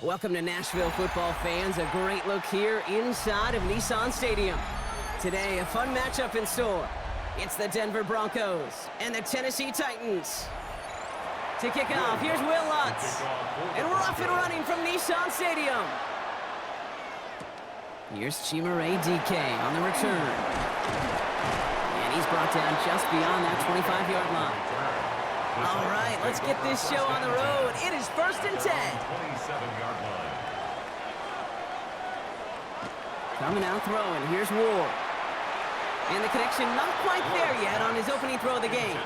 Welcome to Nashville football fans. A great look here inside of Nissan Stadium. Today, a fun matchup in store. It's the Denver Broncos and the Tennessee Titans. To kick off, here's Will Lutz. And we're off and running from Nissan Stadium. Here's Chimere DK on the return. And he's brought down just beyond that 25-yard line. All right, let's get this show on the road. It is 1st and 10. 27-yard line. Coming out throwing. Here's Ward. And the connection not quite there yet on his opening throw of the game.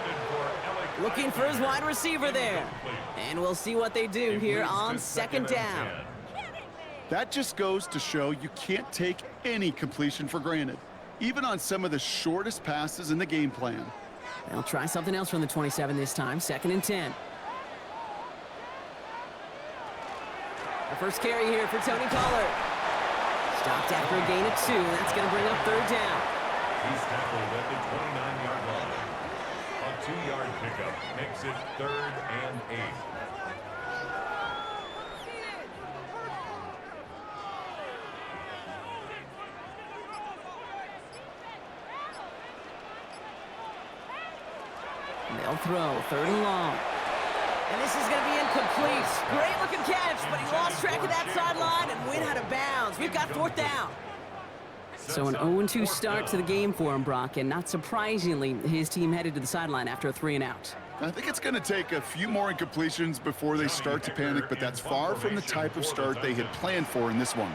Looking for his wide receiver there. And we'll see what they do here on 2nd down. That just goes to show you can't take any completion for granted, even on some of the shortest passes in the game plan. They'll try something else from the 27 this time. 2nd and 10. The first carry here for Tony Pollard. Stopped after a gain of 2. That's going to bring up 3rd down. He's tackled at the 29-yard line. A 2-yard pickup makes it 3rd and 8. They'll throw 3rd and long. And this is going to be incomplete. Great looking catch, but he lost track of that sideline and went out of bounds. We've got 4th down. So an 0-2 start to the game for him, Brock, and not surprisingly, his team headed to the sideline after a 3-and-out. I think it's going to take a few more incompletions before they start to panic, but that's far from the type of start they had planned for in this one.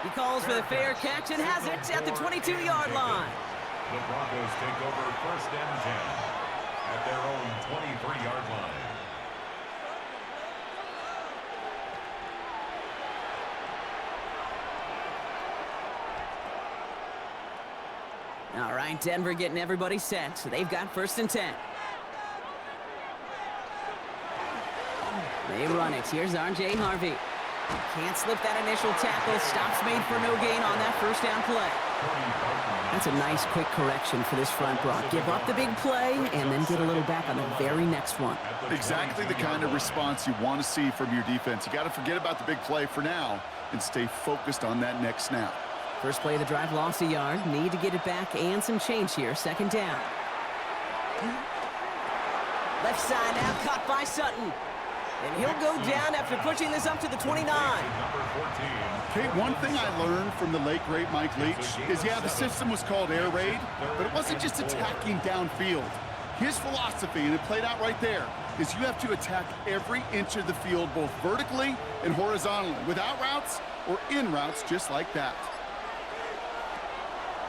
He calls for the fair catch and has it at the 22-yard line. The Broncos take over 1st and 10 at their own 23-yard line. All right, Denver getting everybody set. So they've got 1st and 10. They run it. Here's R.J. Harvey. Can't slip that initial tackle. Stops made for no gain on that 1st down play. That's a nice quick correction for this front, Brock. Give up the big play and then get a little back on the very next one. Exactly the kind of response you want to see from your defense. You got to forget about the big play for now and stay focused on that next snap. First play of the drive, lost a yard. Need to get it back and some change here. 2nd down. Left side now, caught by Sutton. And he'll go down after pushing this up to the 29. Okay, one thing I learned from the late, great Mike Leach is, yeah, the system was called air raid, but it wasn't just attacking downfield. His philosophy, and it played out right there, is you have to attack every inch of the field, both vertically and horizontally, without routes or in routes just like that.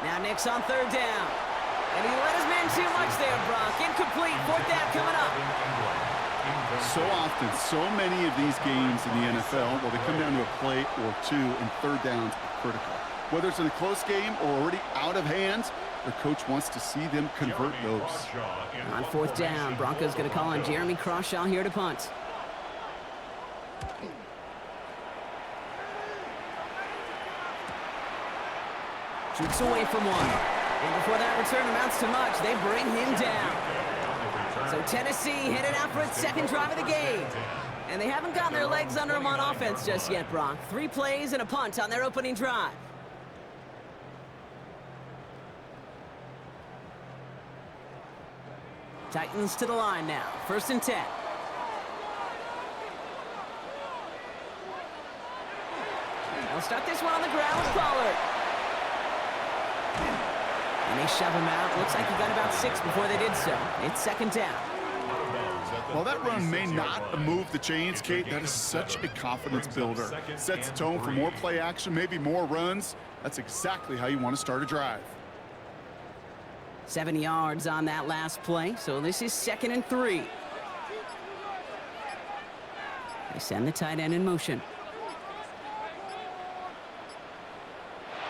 Now Nick's on 3rd down. And he let his man too much there, Brock. Incomplete. 4th down coming up. So often, so many of these games in the NFL, well, they come down to a play or 2, and 3rd downs are critical. Whether it's in a close game or already out of hands, their coach wants to see them convert those. On 4th down, Broncos going to call on Jeremy Crawshaw here to punt. Shoots away from one. And before that return amounts to much, they bring him down. So Tennessee headed out for its 2nd drive of the game. And they haven't gotten their legs under them on offense just yet, Brock. 3 plays and a punt on their opening drive. Titans to the line now. 1st and 10. They'll start this one on the ground with Pollard. And they shove him out. Looks like he got about 6 before they did so. It's 2nd down. While that run may not move the chains, Kate, that is such a confidence builder. Sets the tone for more play action, maybe more runs. That's exactly how you want to start a drive. 7 yards on that last play, so this is 2nd and 3. They send the tight end in motion.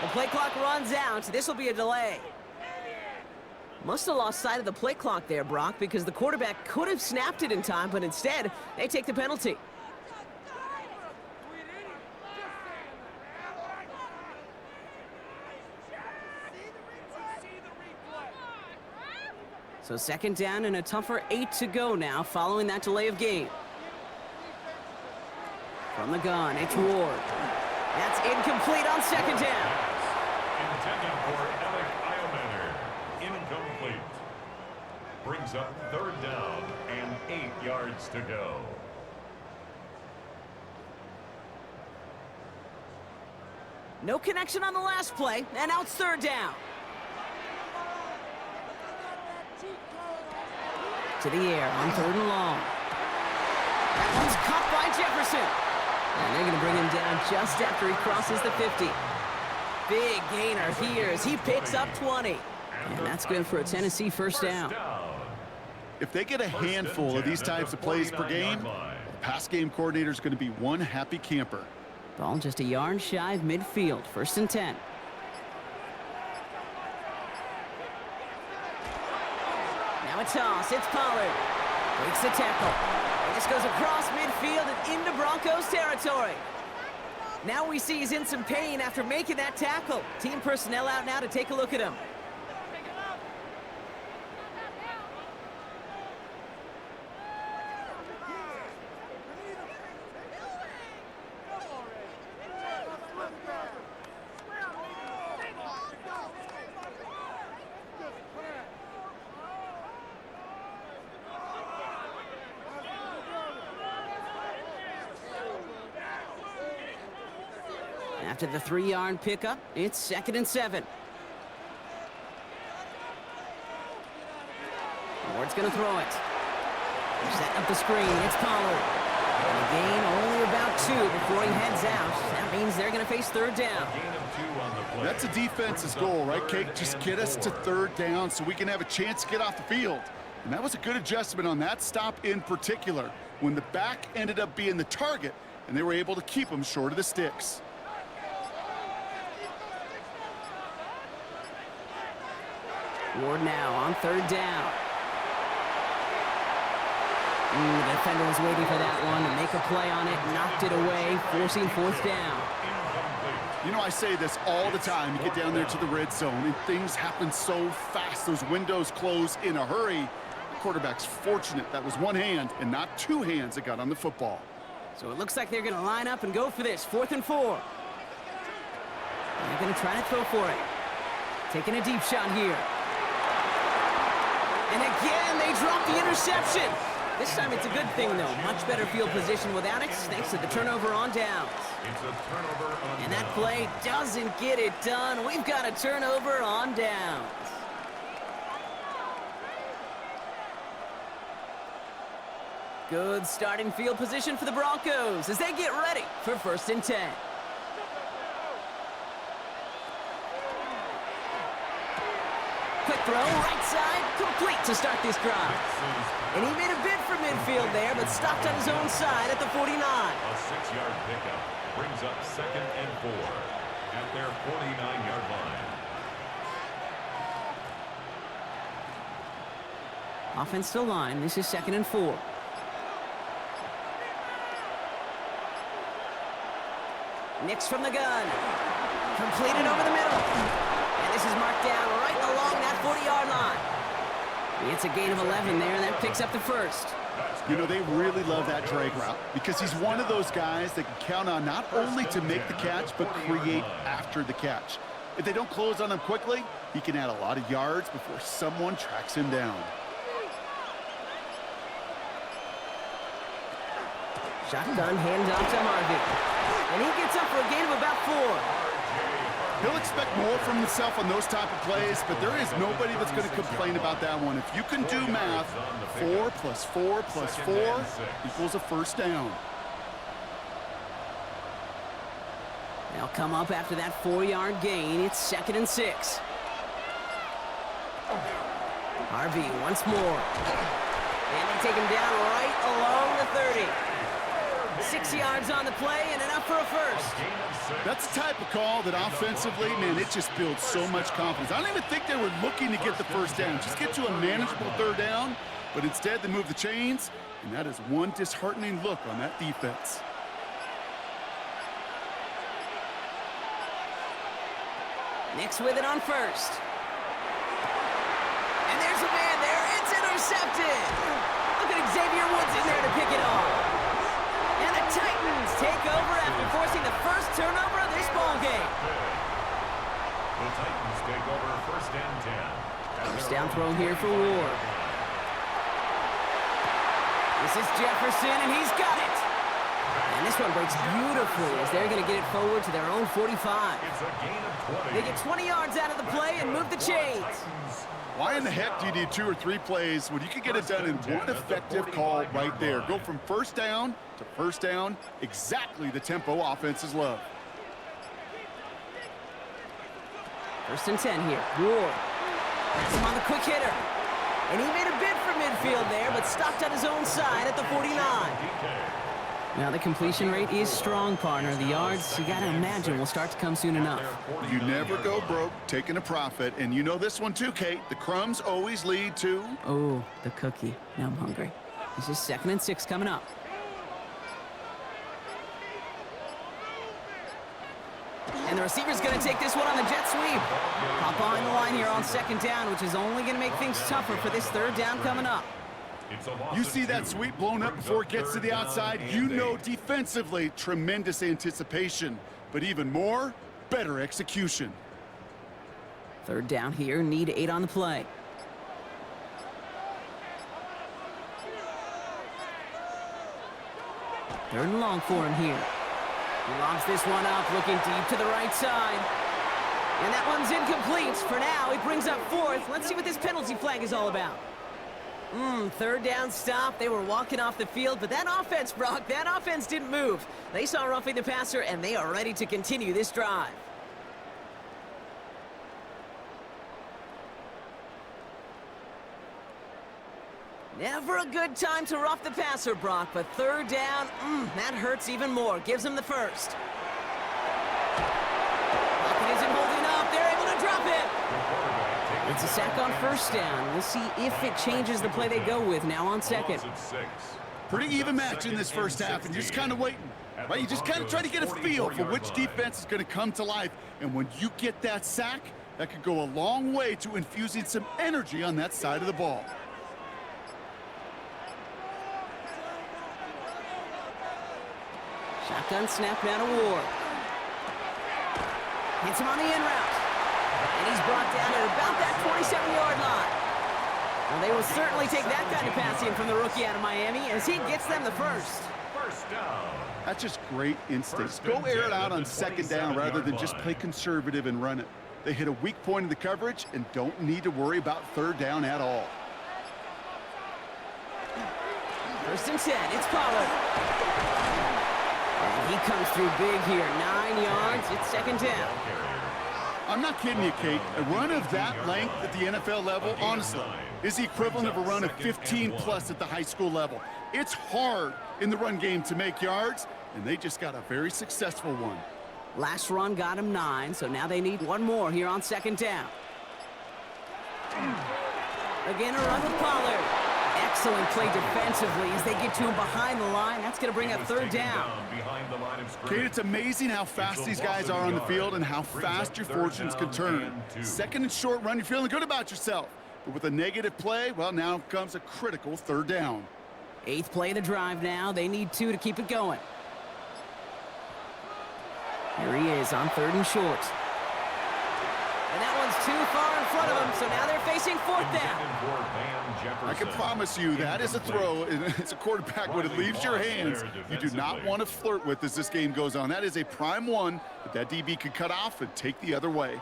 The play clock runs out. This will be a delay. Must have lost sight of the play clock there, Brock, because the quarterback could have snapped it in time, but instead, they take the penalty. So second down and a tougher 8 to go now following that delay of game. From the gun, it's Ward. That's incomplete on second down. Intended for Alec Iomaner. Incomplete. Brings up third down and 8 yards to go. No connection on the last play, and now it's third down. To the air on third and long. That one's caught by Jefferson. And they're going to bring him down just after he crosses the 50. Big gainer here as he picks up 20. And that's good for a Tennessee first down. If they get a handful of these types of plays per game, the pass game coordinator is going to be one happy camper. Ball just a yard shy of midfield, 1st and 10. Now a toss, it's Pollard. Breaks the tackle. And this goes across midfield and into Broncos territory. Now we see he's in some pain after making that tackle. Team personnel out now to take a look at him. After the 3-yard pickup, it's 2nd and 7. Ward's going to throw it. They're setting up the screen. It's Pollard. And a gain only about 2 before he heads out. That means they're going to face third down. That's a defense's goal, right, Kate? Just get us to third down so we can have a chance to get off the field. And that was a good adjustment on that stop in particular, when the back ended up being the target, and they were able to keep him short of the sticks. Ward now on third down. The defender was waiting for that one to make a play on it, knocked it away, forcing fourth down. You know, I say this all the time. You get down there to the red zone, and things happen so fast. Those windows close in a hurry. The quarterback's fortunate that was one hand and not two hands that got on the football. So it looks like they're going to line up and go for this, 4th and 4. They're going to try to throw for it. Taking a deep shot here. And again, they drop the interception. This time it's a good thing, though. Much better field position without it, thanks to the turnover on downs. It's a turnover on and that play doesn't get it done. We've got a turnover on downs. Good starting field position for the Broncos as they get ready for 1st and 10. Quick throw, right side, complete to start this drive. And he made a bid for midfield there, but stopped on his own side at the 49. A 6-yard pickup brings up 2nd and 4 at their 49-yard line. Offense to line, this is 2nd and 4. Nix from the gun. Completed over the middle. And this is marked down right along that 40-yard line. It's a gain of 11 there, and that picks up the first. You know, they really love that drag route because he's one of those guys that can count on not only to make the catch, but create after the catch. If they don't close on him quickly, he can add a lot of yards before someone tracks him down. Shotgun handoff to Harvey. And he gets up for a gain of about 4. He'll expect more from himself on those type of plays, but there is nobody that's going to complain about that one. If you can do math, 4 plus 4 plus 4 equals a first down. They'll come up after that 4-yard gain. It's 2nd and 6. Harvey once more. And they take him down right along the 30. 6 yards on the play and enough for a first. That's the type of call that offensively, man, it just builds so much confidence. I don't even think they were looking to get the first down. Just get to a manageable third down, but instead they move the chains, and that is one disheartening look on that defense. Nix with it on first. And there's a man there in and 10. First down throw here for Ward. This is Jefferson, and he's got it. And this one breaks beautifully as they're going to get it forward to their own 45. It's a gain of 20. They get 20 yards out of the play and move the chains. Why in the heck do you need 2 or 3 plays when you can get it done in one effective call right there? Go from first down to first down, exactly the tempo offenses love. First and 10 here. Ward. That's him on the quick hitter. And he made a bid for midfield there, but stopped on his own side at the 49. Now the completion rate is strong, partner. The yards, you got to imagine, will start to come soon enough. You never go broke taking a profit, and you know this one too, Kate. The crumbs always lead to... Oh, the cookie. Now I'm hungry. This is 2nd and 6 coming up. And the receiver's going to take this one on the jet sweep. Pop behind the line here on 2nd down, which is only going to make things tougher for this 3rd down coming up. You see that sweep blown up before it gets to the outside, you know defensively, tremendous anticipation. But even more, better execution. 3rd down here, need 8 on the play. Third and long for him here. He lobs this one up, looking deep to the right side. And that one's incomplete. For now, he brings up 4th. Let's see what this penalty flag is all about. 3rd down stop. They were walking off the field, but that offense, Brock, that offense didn't move. They saw roughing the passer, and they are ready to continue this drive. Never a good time to rough the passer, Brock, but 3rd down, that hurts even more. Gives him the first. Pocket isn't holding up. They're able to drop it. It's a sack on 1st down. We'll see if it changes the play they go with now on 2nd. Pretty even match in this 1st half, and you're just kind of waiting. Right? You just kind of try to get a feel for which defense is going to come to life. And when you get that sack, that could go a long way to infusing some energy on that side of the ball. Shotgun snap now to Ward. Hits him on the in route. And he's brought down at about that 27-yard line. Well, they will certainly take that kind of passing from the rookie out of Miami as he gets them the first. First down. That's just great instincts. Go air it out on 2nd down rather than just play conservative and run it. They hit a weak point in the coverage and don't need to worry about 3rd down at all. 1st and 10, it's Pollard. And he comes through big here, 9 yards, it's 2nd down. I'm not kidding you, Kate. A run of that length at the NFL level, honestly, is the equivalent of a run of 15+ at the high school level. It's hard in the run game to make yards, and they just got a very successful one. Last run got him 9, so now they need one more here on 2nd down. Again, a run with Pollard. Excellent play defensively as they get to him behind the line. That's going to bring up 3rd down. Kate, it's amazing how fast these guys are on the field and how fast your fortunes can turn. 2nd and short run, you're feeling good about yourself. But with a negative play, well, now comes a critical 3rd down. 8th play of the drive now. They need 2 to keep it going. Here he is on 3rd and short. And that one's too far in front of him, so now they're facing 4th down. I can promise you that is a throw, and it's a quarterback when it leaves your hands, you do not want to flirt with as this game goes on. That is a prime one that DB could cut off and take the other way.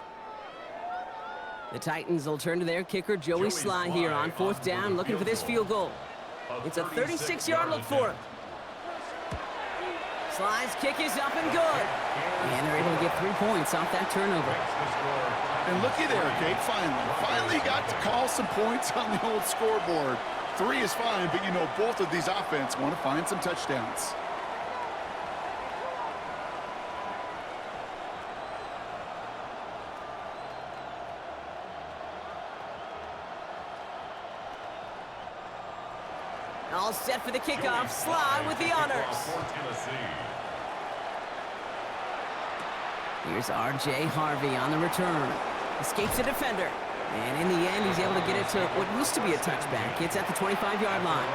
The Titans will turn to their kicker, Joey Sly, here on 4th down, looking for this field goal. It's a 36-yard look for him. Sly's kick is up and good. And they're able to get 3 points off that turnover. And looky there, Kate, finally got to call some points on the old scoreboard. 3 is fine, but you know both of these offenses want to find some touchdowns. All set for the kickoff. Sly with the honors. Here's R.J. Harvey on the return. Escapes a defender. And in the end, he's able to get it to what used to be a touchback. It's at the 25-yard line.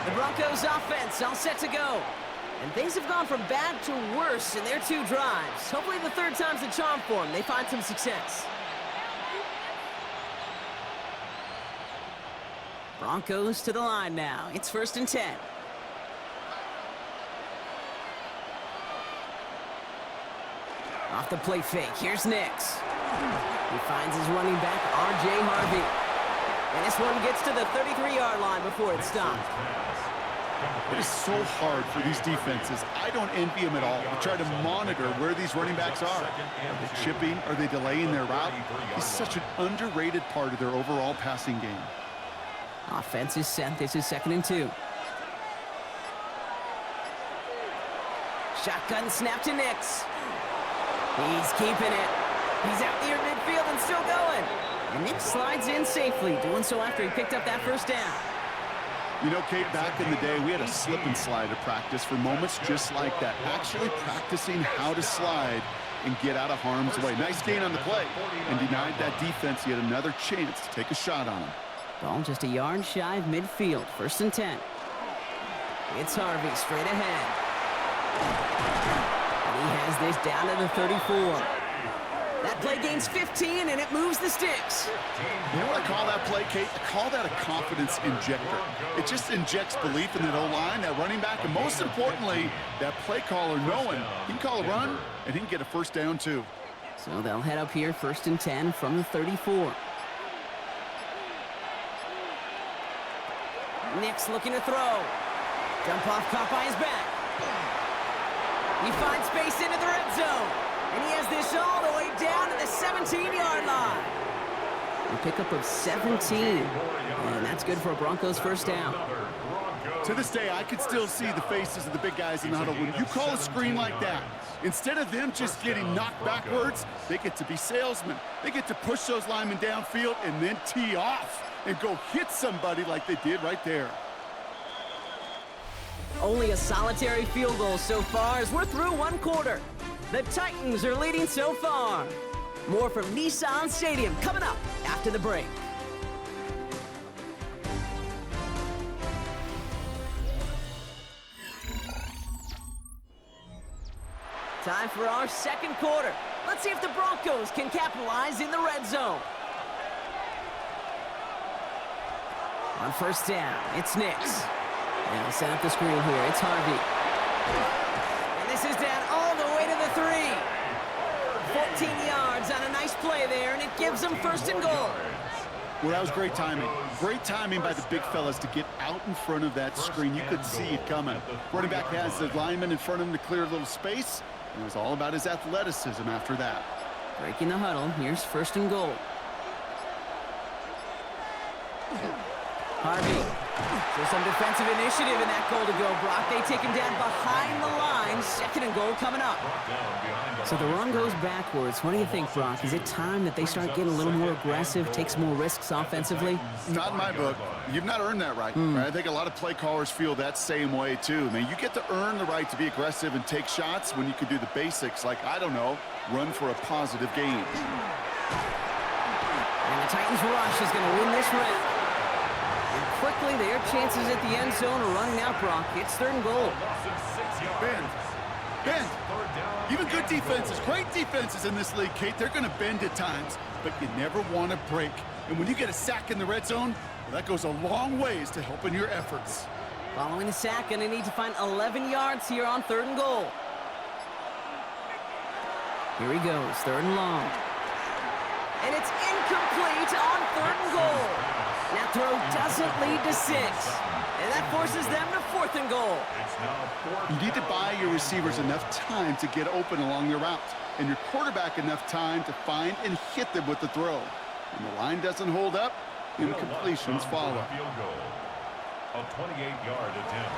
The Broncos offense all set to go. And things have gone from bad to worse in their 2 drives. Hopefully the 3rd time's the charm for them. They find some success. Broncos to the line now. It's 1st and 10. Off the play fake, here's Nix. He finds his running back, R.J. Harvey. And this one gets to the 33-yard line before it stopped. It is so hard for these defenses. I don't envy them at all. We try to monitor where these running backs are. Are they chipping? Are they delaying their route? He's such an underrated part of their overall passing game. Offense is set. This is 2nd and 2. Shotgun snap to Nix. He's keeping it. He's out near midfield and still going. And Nix slides in safely, doing so after he picked up that 1st down. You know, Kate, back in the day, we had a slip and slide at practice for moments just like that. Actually practicing how to slide and get out of harm's way. Nice gain on the play and denied that defense yet another chance to take a shot on him. Ball just a yard shy of midfield. 1st and 10. It's Harvey straight ahead. And he has this down to the 34. That play gains 15, and it moves the sticks. You know what I call that play, Kate? I call that a confidence injector. It just injects belief in that O-line, that running back, and most importantly, that play caller knowing he can call a run, and he can get a 1st down, too. So they'll head up here 1st and 10 from the 34. Nix looking to throw. Jump off caught by his back. He finds space into the red zone. And he has this all the way down to the 17-yard line. A pickup of 17. And that's good for a Broncos 1st down. To this day, I can still see the faces of the big guys in the huddle. When you call a screen like that, instead of them just getting knocked backwards, they get to be salesmen. They get to push those linemen downfield and then tee off and go hit somebody like they did right there. Only a solitary field goal so far as we're through 1 quarter. The Titans are leading so far. More from Nissan Stadium coming up after the break. Time for our 2nd quarter. Let's see if the Broncos can capitalize in the red zone. On 1st down, it's Nix. And he'll set up the screen here. It's Harvey. And this is down all the way to the 3. 14 yards on a nice play there, and it gives them 1st and goal. Well, that was great timing. Great timing by the big fellas to get out in front of that screen. You could see it coming. Running back has the lineman in front of him to clear a little space. It was all about his athleticism after that. Breaking the huddle. Here's 1st and goal. Harvey. So some defensive initiative in that goal to go, Brock. They take him down behind the line. 2nd and goal coming up. So the run goes backwards. What do you think, Brock? Is it time that they start getting a little more aggressive, take some more risks offensively? Not in my book. You've not earned that right. Right? I think a lot of play callers feel that same way, too. I mean, you get to earn the right to be aggressive and take shots when you can do the basics, like, I don't know, run for a positive gain. And the Titans rush is going to win this round. And quickly, their chances at the end zone are running out, Brock. It's 3rd and goal. Bend. Even good defenses, great defenses in this league, Kate, they're going to bend at times, but you never want to break. And when you get a sack in the red zone, well, that goes a long ways to helping your efforts. Following the sack, going to need to find 11 yards here on 3rd and goal. Here he goes, 3rd and long. And it's incomplete on 3rd and goal. That throw doesn't lead to 6. And that forces them to 4th and goal. You need to buy your receivers enough time to get open along their route, and your quarterback enough time to find and hit them with the throw. When the line doesn't hold up, incompletions follow. A 28-yard attempt.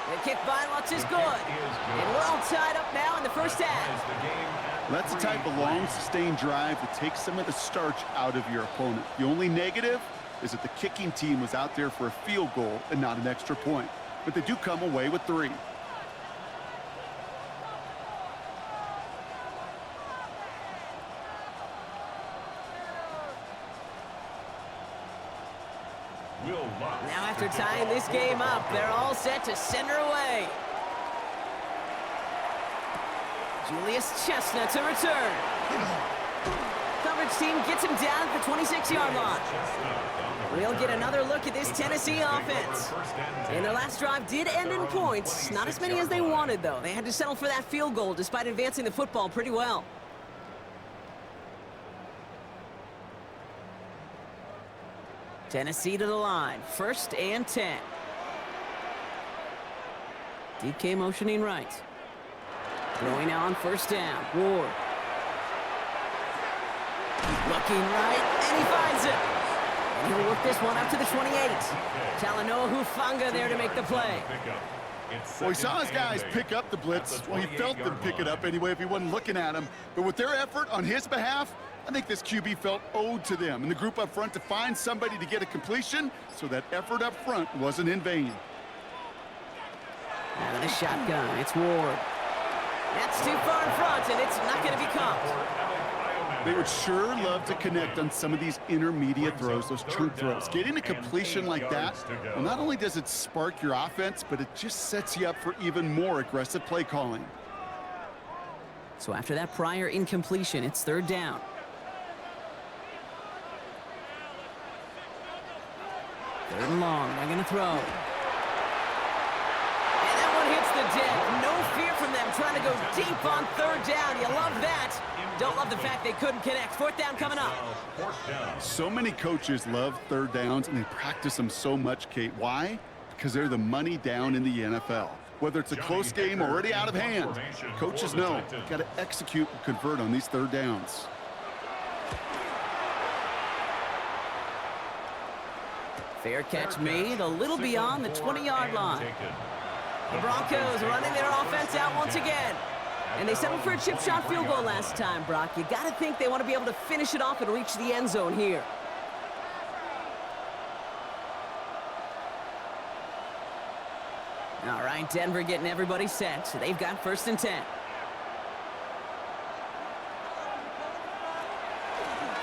The kick by Lutz is good. And we're all tied up now in the 1st half. That's the type of long, sustained drive that takes some of the starch out of your opponent. The only negative is that the kicking team was out there for a field goal and not an extra point. But they do come away with 3. Now after tying this game up, they're all set to send her away. Julius Chestnut to return. Coverage team gets him down at the 26-yard line. We'll get another look at this Tennessee offense. And their last drive did end in points. Not as many as they wanted, though. They had to settle for that field goal despite advancing the football pretty well. Tennessee to the line. 1st and 10. DK motioning right. Throwing now on 1st down. Ward. Looking right, and he finds it. And he'll work this one up to the 28. Talanoa Hufanga there to make the play. Well, he saw his guys pick up the blitz. Well, he felt them pick it up anyway if he wasn't looking at him. But with their effort on his behalf, I think this QB felt owed to them and the group up front to find somebody to get a completion, so that effort up front wasn't in vain. Out of the shotgun, it's Ward. That's too far in front, and it's not going to be caught. They would sure love to connect on some of these intermediate throws, those chunk throws. Getting a completion like that, well, not only does it spark your offense, but it just sets you up for even more aggressive play calling. So after that prior incompletion, it's 3rd down. Third and long, they're going to throw. And that one hits the deck. No fear from them trying to go deep on 3rd down. You love that. Don't love the fact they couldn't connect. 4th down coming up. So many coaches love 3rd downs, and they practice them so much, Kate. Why? Because they're the money down in the NFL. Whether it's a close game already out of hand, coaches know got to execute and convert on these 3rd downs. Fair catch made a little beyond the 20-yard line. The Broncos running their offense out once again. And they settled for a chip shot field goal last time, Brock. You got to think they want to be able to finish it off and reach the end zone here. All right, Denver getting everybody set. So they've got 1st and 10.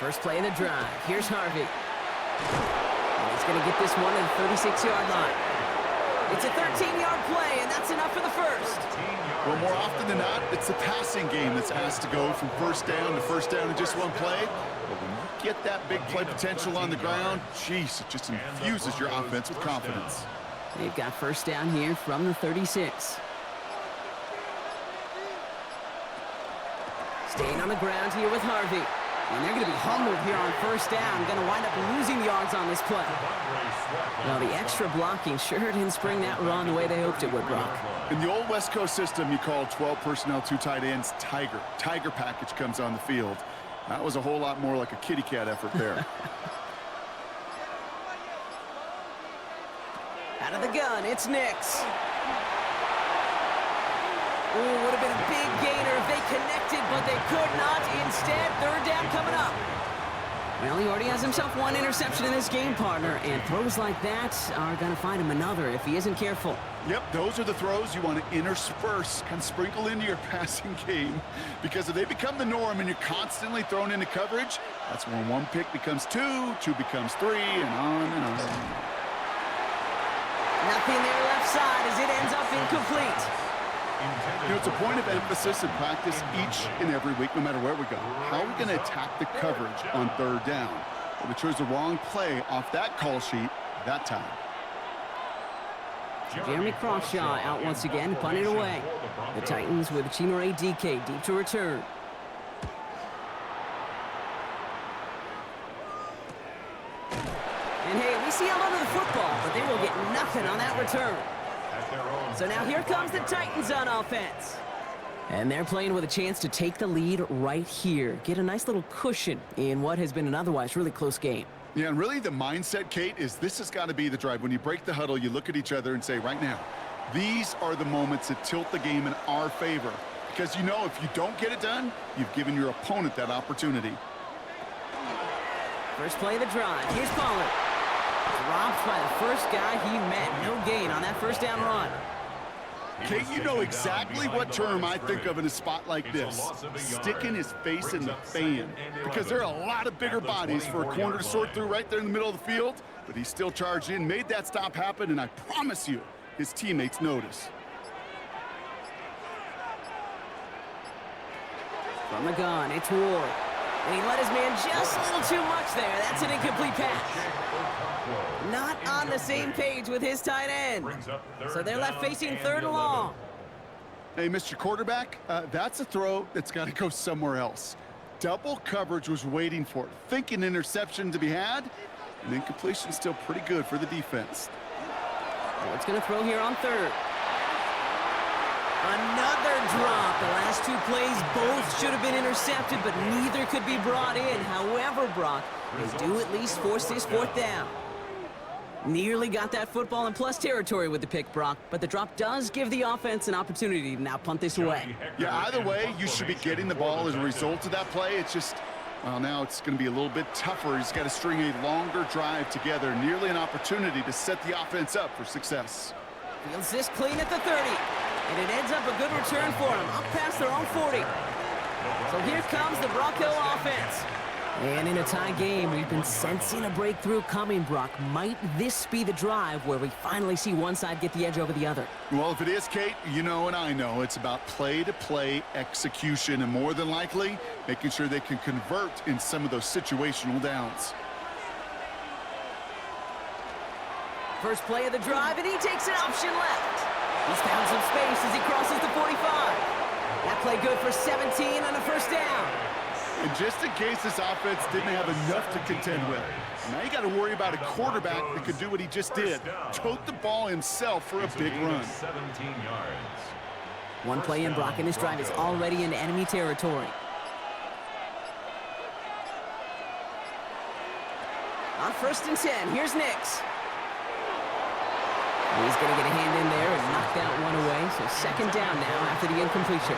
First play of the drive. Here's Harvey. And he's going to get this one to the 36-yard line. It's a 13-yard play, and that's enough for the first. Well, more often than not, it's the passing game that's asked to go from 1st down to 1st down in just one play. But when you get that big play potential on the ground, geez, it just infuses your offense with confidence. They've got 1st down here from the 36. Staying on the ground here with Harvey. And they're going to be humbled here on 1st down. Going to wind up losing yards on this play. Well, the extra blocking sure didn't spring that run the way they hoped it would, Brock. In the old West Coast system, you call 12 personnel, 2 tight ends, Tiger. Tiger package comes on the field. That was a whole lot more like a kitty cat effort there. Out of the gun, it's Nix. Ooh, would have been a big gainer if they connected, but they could not. Instead, 3rd down coming up. Well, he already has himself one interception in this game, partner, and throws like that are going to find him another if he isn't careful. Yep, those are the throws you want to intersperse, kind of sprinkle into your passing game, because if they become the norm and you're constantly thrown into coverage, that's when 1 pick becomes 2, 2 becomes 3, and on and on. Nothing there left side as it ends up incomplete. You know, it's a point of emphasis in practice each and every week, no matter where we go. How are we going to attack the coverage on 3rd down? Well, we chose the wrong play off that call sheet that time. Jeremy Crawshaw out once again, punted away. The Titans with Chinore DK deep to return. And hey, at least he held onto the football, but they will get nothing on that return. So now here comes the Titans on offense. And they're playing with a chance to take the lead right here. Get a nice little cushion in what has been an otherwise really close game. Yeah, and really the mindset, Kate, is this has got to be the drive. When you break the huddle, you look at each other and say, right now, these are the moments that tilt the game in our favor. Because you know if you don't get it done, you've given your opponent that opportunity. First play of the drive. Here's Pollard. Dropped by the first guy he met. No gain on that 1st down run. Kate, you know exactly what term I think of in a spot like this. Sticking his face in the fan. Because there are a lot of bigger bodies for a corner to sort through right there in the middle of the field. But he still charged in, made that stop happen, and I promise you, his teammates notice. From the gun, it's Ward. And he let his man just a little too much there. That's an incomplete pass. Not on the same page with his tight end. So they're left facing 3rd and long. Hey, Mr. Quarterback, that's a throw that's got to go somewhere else. Double coverage was waiting for it. Thinking interception to be had, and incompletion still pretty good for the defense. What's going to throw here on 3rd? Another drop. The last 2 plays both should have been intercepted, but neither could be brought in. However, Brock, they do at least force this 4th down. Nearly got that football in plus territory with the pick, Brock, but the drop does give the offense an opportunity to now punt this away. Yeah, either way, you should be getting the ball as a result of that play. It's just, well, now it's going to be a little bit tougher. He's got to string a longer drive together, nearly an opportunity to set the offense up for success. Fields this clean at the 30, and it ends up a good return for him, up past their own 40. So here comes the Bronco offense. And in a tie game, we've been sensing a breakthrough coming, Brock. Might this be the drive where we finally see one side get the edge over the other? Well, if it is, Kate, you know and I know it's about play-to-play execution, and more than likely, making sure they can convert in some of those situational downs. First play of the drive, and he takes an option left. He's found some space as he crosses the 45. That play good for 17 on a 1st down. And just in case this offense didn't have enough to contend with, now you got to worry about a quarterback that could do what he just did, tote the ball himself for a big run. 17 yards. One play in, Brock, and this drive is already in enemy territory. On 1st and 10, here's Nix. He's going to get a hand in there and knock that one away. So 2nd down now after the incompletion.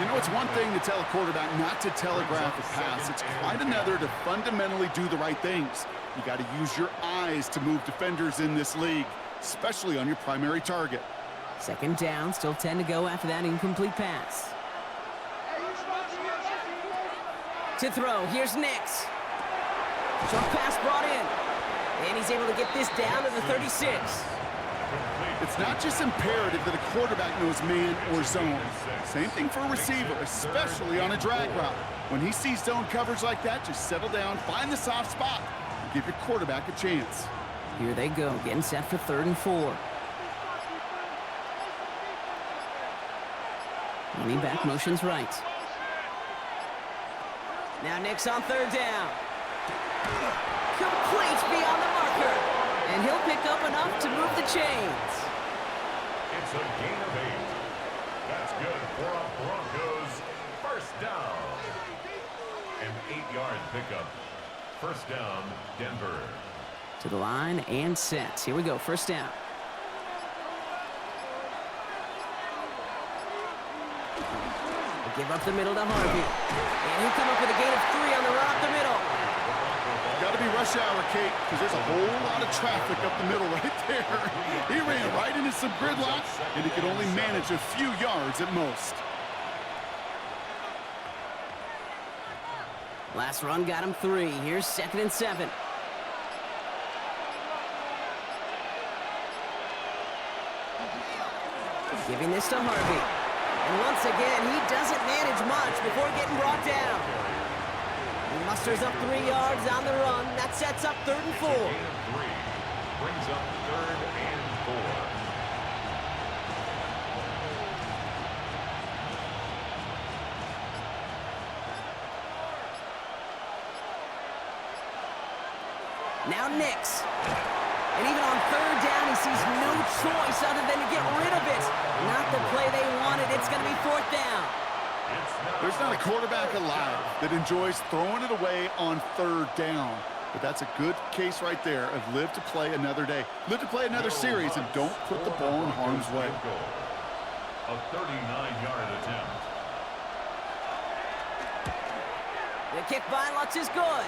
You know, it's one thing to tell a quarterback not to telegraph a pass. It's quite another to fundamentally do the right things. You got to use your eyes to move defenders in this league, especially on your primary target. 2nd down, still 10 to go after that incomplete pass. To throw, here's Nix. Short pass brought in. And he's able to get this down to the 36. It's not just imperative that a quarterback knows man or zone. Same thing for a receiver, especially on a drag route. When he sees zone coverage like that, just settle down, find the soft spot, and give your quarterback a chance. Here they go, getting set for 3rd and 4. Running back motions right. Now Nix on 3rd down. Complete beyond the marker. And he'll pick up enough to move the chains. It's a gain of 8. That's good for a Broncos 1st down. An 8-yard pickup. 1st down, Denver. To the line and set. Here we go, 1st down. They give up the middle to Harvey. And he'll come up with a gain of 3 on the run up the middle. Got to be rush hour, Kate, because there's a whole lot of traffic up the middle right there. He ran right into some gridlock, and he could only manage a few yards at most. Last run got him 3. Here's 2nd and 7. Giving this to Harvey. And once again, he doesn't manage much before getting brought down. He musters up 3 yards on the run. That sets up 3rd and 4. Gain of 3. Brings up 3rd and 4. Now Nix. And even on 3rd down, he sees no choice other than to get rid of it. Not the play they wanted. It's going to be 4th down. There's not a quarterback alive that enjoys throwing it away on 3rd down. But that's a good case right there of live to play another day. Live to play another series and don't put the ball in harm's way. A 39-yard attempt. The kick by Lutz is good.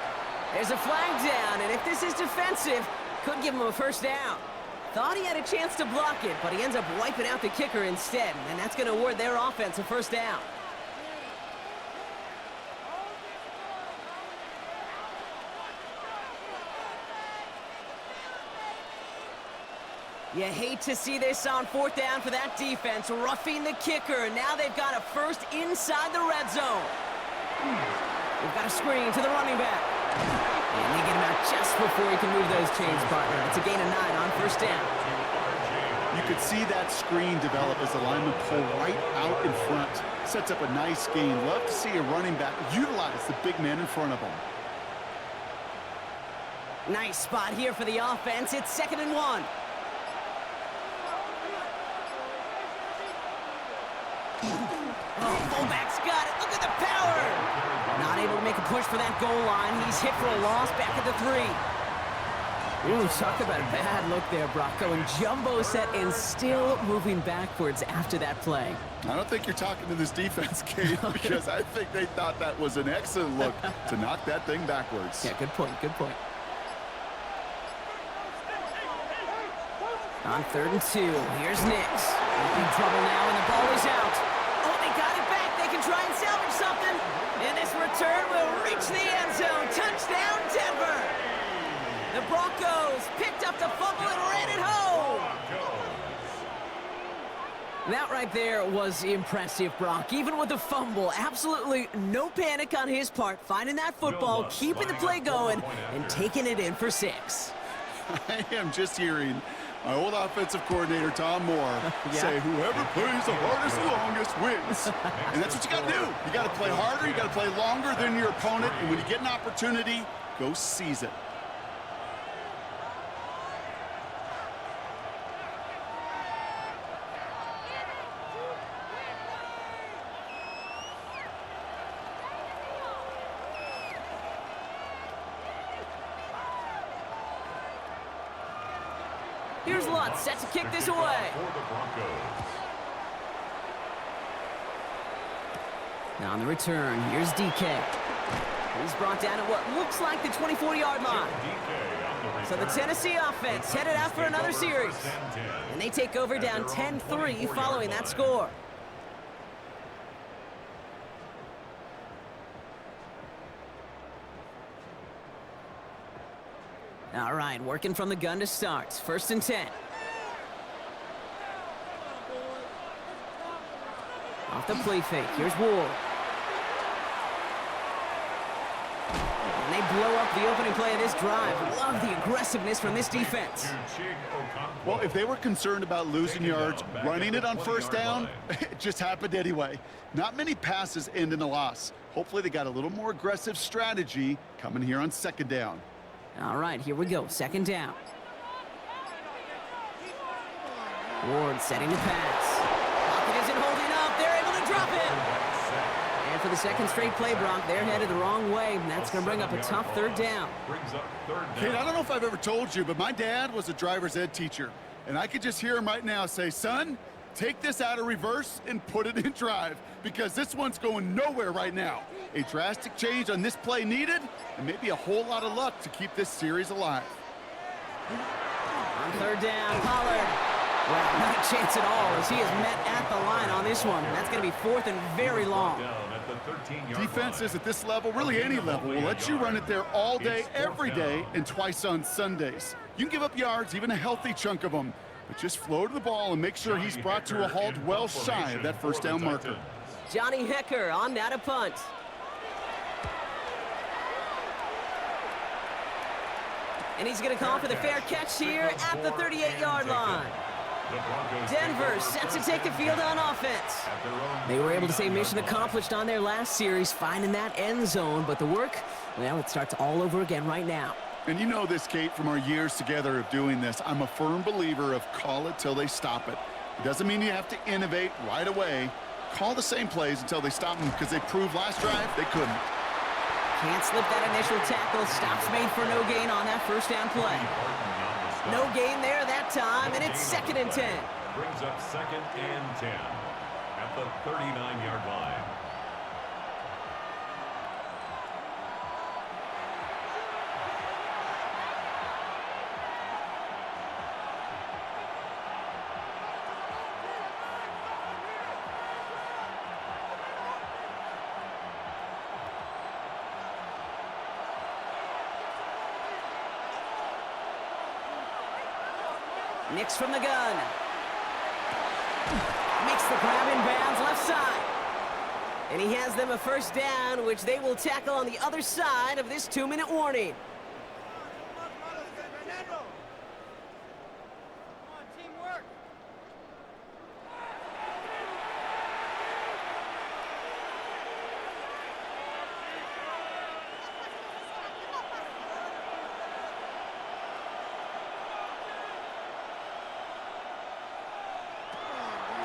There's a flag down, and if this is defensive, could give him a 1st down. Thought he had a chance to block it, but he ends up wiping out the kicker instead, and that's going to award their offense a 1st down. You hate to see this on 4th down for that defense, roughing the kicker. Now they've got a 1st inside the red zone. We've got a screen to the running back. And they get him out just before he can move those chains, partner. It's a gain of 9 on first down. You could see that screen develop as the lineman pull right out in front. Sets up a nice gain. Love to see a running back utilize the big man in front of him. Nice spot here for the offense. It's 2nd and 1. Oh, fullback's got it. Look at the power. Not able to make a push for that goal line. He's hit for a loss back at the 3. Ooh, talk about a bad look there, Bronco. And jumbo set and still moving backwards after that play. I don't think you're talking to this defense, Kate, because I think they thought that was an excellent look to knock that thing backwards. Yeah, good point, good point. On 3rd and 2, here's Nix. In trouble now, and the ball is out. Oh, they got it back. They can try and salvage something. And this return will reach the end zone. Touchdown, Denver. The Broncos picked up the fumble and ran it home. That right there was impressive, Brock. Even with the fumble, absolutely no panic on his part. Finding that football, keeping the play going, and taking it in for 6. I am just hearing my old offensive coordinator, Tom Moore, say, whoever plays the hardest and longest wins. And that's what you got to do. You got to play harder. You got to play longer than your opponent. And when you get an opportunity, go seize it. Here's Lutz set to kick this away. Now on the return, here's DK. He's brought down at what looks like the 24-yard line. So the Tennessee offense headed out for another series. And they take over down 10-3 following that score. All right, working from the gun to start. 1st and 10. Off the play fake. Here's Ward. And they blow up the opening play of this drive. Love the aggressiveness from this defense. Well, if they were concerned about losing yards, running it on 1st down, it just happened anyway. Not many passes end in a loss. Hopefully they got a little more aggressive strategy coming here on 2nd down. All right, here we go. 2nd down. Ward setting the pass. Pocket isn't holding up. They're able to drop it. And for the 2nd straight play, Bronc, they're headed the wrong way, and that's going to bring up a tough 3rd down. Kate, I don't know if I've ever told you, but my dad was a driver's ed teacher, and I could just hear him right now say, son, take this out of reverse and put it in drive, because this one's going nowhere right now. A drastic change on this play needed, and maybe a whole lot of luck to keep this series alive. On 3rd down, Pollard. Well, not a chance at all as he is met at the line on this one. That's going to be 4th and very long. Defenses at this level, really any level, will let you run it there all day, every day, and twice on Sundays. You can give up yards, even a healthy chunk of them, but just flow to the ball and make sure he's brought to a halt well shy of that 1st down marker. Johnny Hecker on now to punt. And he's going to call for the fair catch here at the 38-yard line. Denver set to take the field on offense. They were able to say mission accomplished on their last series, finding that end zone, but the work, well, it starts all over again right now. And you know this, Kate, from our years together of doing this. I'm a firm believer of call it till they stop it. It doesn't mean you have to innovate right away. Call the same plays until they stop them, because they proved last drive they couldn't. Can't slip that initial tackle. Stops made for no gain on that 1st down play. No gain there that time, and it's 2nd and 10. Brings up 2nd and 10 at the 39-yard line. Nix from the gun. Makes the grab in bounds left side. And he has them a 1st down, which they will tackle on the other side of this 2-minute warning.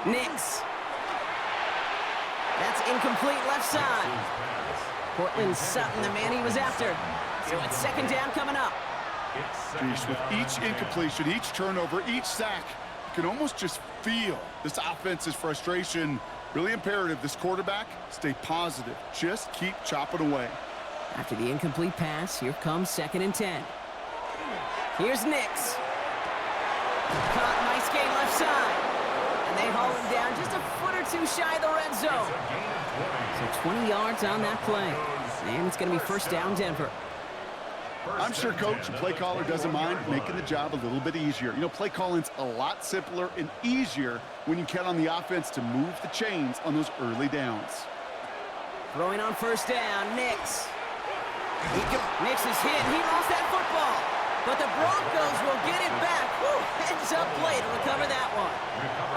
Nix. That's incomplete left side. Portland Sutton, the man he was after. So it's second down coming up. Geez, with each incompletion, each turnover, each sack, you can almost just feel this offense's frustration. Really imperative this quarterback stay positive. Just keep chopping away. After the incomplete pass, here comes 2nd and 10. Here's Nix. Caught, nice gain left side. And they haul him down just a foot or two shy of the red zone. So 20 yards on that play. And it's going to be first down Denver. I'm sure coach and play caller doesn't mind making the job a little bit easier. You know, play calling's a lot simpler and easier when you count on the offense to move the chains on those early downs. Throwing on first down, Nix. Nix is hit. He lost that football. But the Broncos will get it back. Woo, heads up play to recover that one.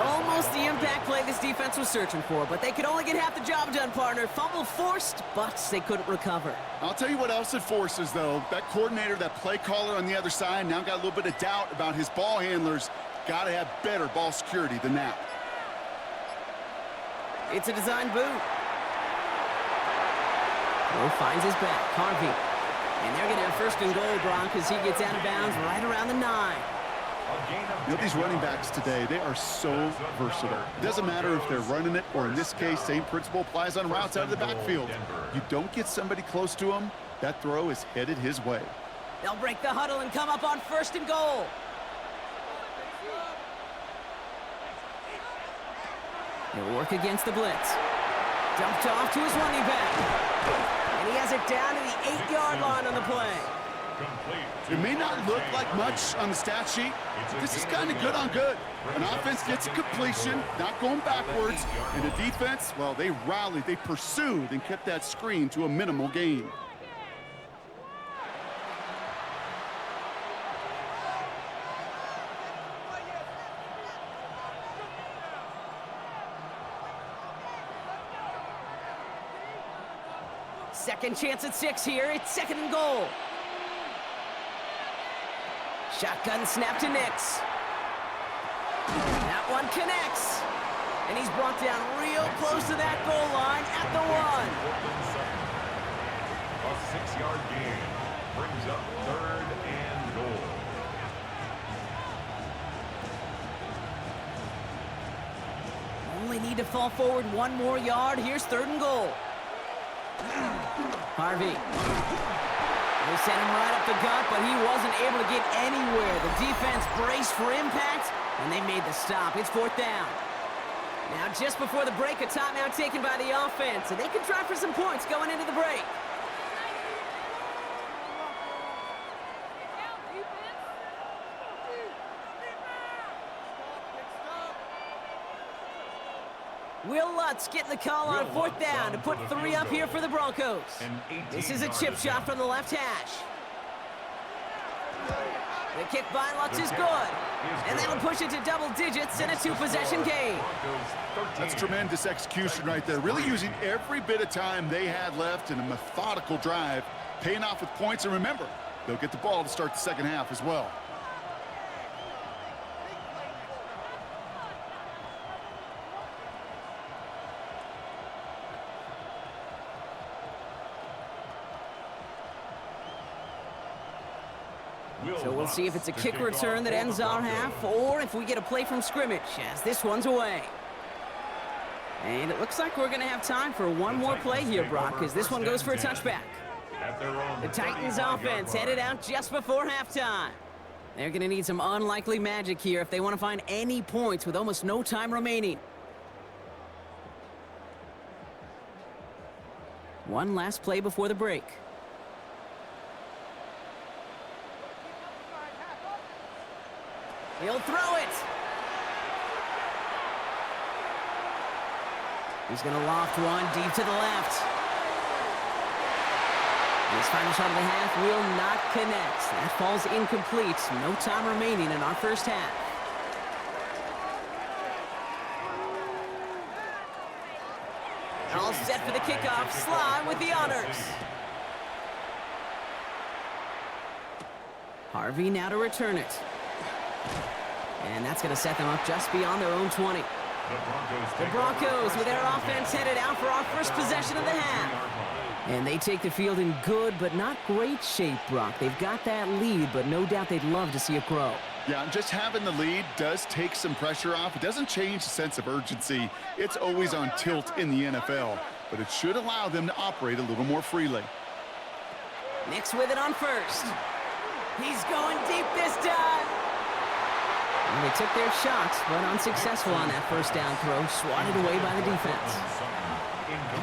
Almost the impact play this defense was searching for, but they could only get half the job done, partner. Fumble forced, but they couldn't recover. I'll tell you what else it forces, though. That coordinator, that play caller on the other side, now got a little bit of doubt about his ball handlers. Got to have better ball security than that. It's a design boot. Will finds his back. Harvey. And they're going to have first and goal, Broncos, as he gets out of bounds right around the 9. You know, these running backs today, they are so versatile. It doesn't matter if they're running it, or in this case, same principle applies on routes out of the backfield. You don't get somebody close to him, that throw is headed his way. They'll break the huddle and come up on first and goal. He'll work against the blitz. Dumped off to his running back. And he has it down to the 8-yard line on the play. It may not look like much on the stat sheet, but this is kind of good on good. An offense gets a completion, not going backwards, and the defense, well, they rallied, they pursued, and kept that screen to a minimal gain. Second chance at 6 here. It's 2nd and goal. Shotgun snap to Nix. That one connects. And he's brought down real close to that goal line at the 1. A 6-yard gain brings up 3rd and goal. Only need to fall forward 1 more yard. Here's 3rd and goal. Harvey. They sent him right up the gut, but he wasn't able to get anywhere. The defense braced for impact, and they made the stop. It's 4th down. Now, just before the break, a timeout taken by the offense, and they can try for some points going into the break. Will Lutz getting the call on 4th down to put 3 up here for the Broncos. This is a chip shot from the left hash. The kick by Lutz is good. And that'll push it to double digits in a 2-possession game. That's tremendous execution right there. Really using every bit of time they had left in a methodical drive, paying off with points. And remember, they'll get the ball to start the second half as well. So we'll see if it's a kick return that ends our half, or if we get a play from scrimmage, as this one's away. And it looks like we're going to have time for one more play here, Brock, as this one goes for a touchback. The Titans offense headed out just before halftime. They're going to need some unlikely magic here if they want to find any points with almost no time remaining. One last play before the break. He'll throw it. He's going to loft one deep to the left. This final shot of the half will not connect. That falls incomplete. No time remaining in our first half. All set for the kickoff. Sly with the honors. Harvey now to return it. And that's going to set them up just beyond their own 20. The Broncos with their offense headed out for our first possession of the half. And they take the field in good but not great shape, Brock. They've got that lead, but no doubt they'd love to see it grow. Yeah, just having the lead does take some pressure off. It doesn't change the sense of urgency. It's always on tilt in the NFL, but it should allow them to operate a little more freely. Nix with it on first. He's going deep this time. And they took their shots, but unsuccessful on that first down throw, swatted away by the defense.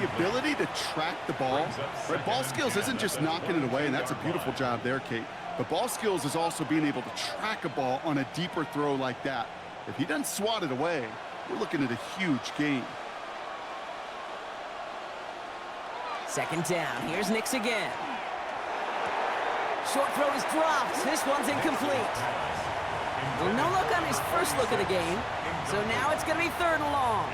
The ability to track the ball, right? Ball skills isn't just knocking it away, and that's a beautiful job there, Kate. But ball skills is also being able to track a ball on a deeper throw like that. If he doesn't swat it away, we're looking at a huge gain. Second down. Here's Nix again. Short throw is dropped. This one's incomplete. Well, no look on his first look of the game. So now it's going to be 3rd and long.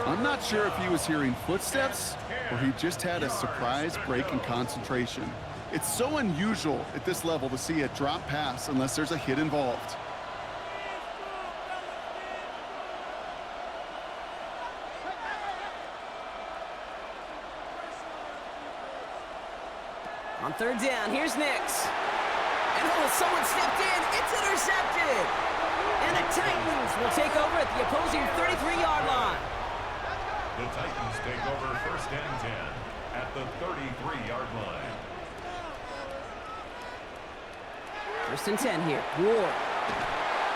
I'm not sure if he was hearing footsteps or he just had a surprise break in concentration. It's so unusual at this level to see a drop pass unless there's a hit involved. On 3rd down, here's Nix. And oh, someone stepped in. It's intercepted. And the Titans will take over at the opposing 33-yard line. The Titans take over 1st and 10 at the 33-yard line. 1st and 10 here. Ward.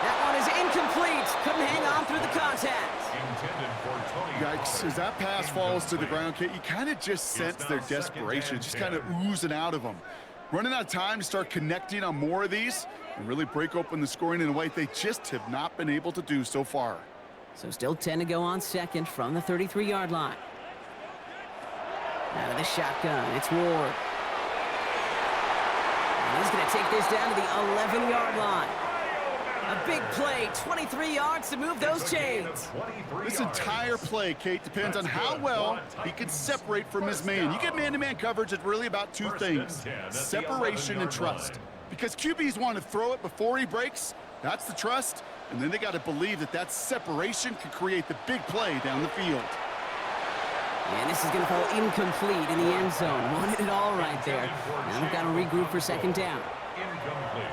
That one is incomplete. Couldn't hang on through the contact. Intended for Tony. Yikes, as that pass falls to the ground, Kate, you kind of just sense their desperation, just kind of oozing out of them. Running out of time to start connecting on more of these and really break open the scoring in a way they just have not been able to do so far. So still 10 to go on 2nd from the 33-yard line. Out of the shotgun, it's Ward. And he's going to take this down to the 11-yard line. A big play, 23 yards to move those chains. This entire play, Kate, depends on how well he can separate from his man. You get man-to-man coverage, it's really about 2 things, separation and trust. Because QBs want to throw it before he breaks, that's the trust, and then they got to believe that that separation can create the big play down the field. And this is going to fall incomplete in the end zone. Wanted it all right there. Now we've got to regroup for 2nd down.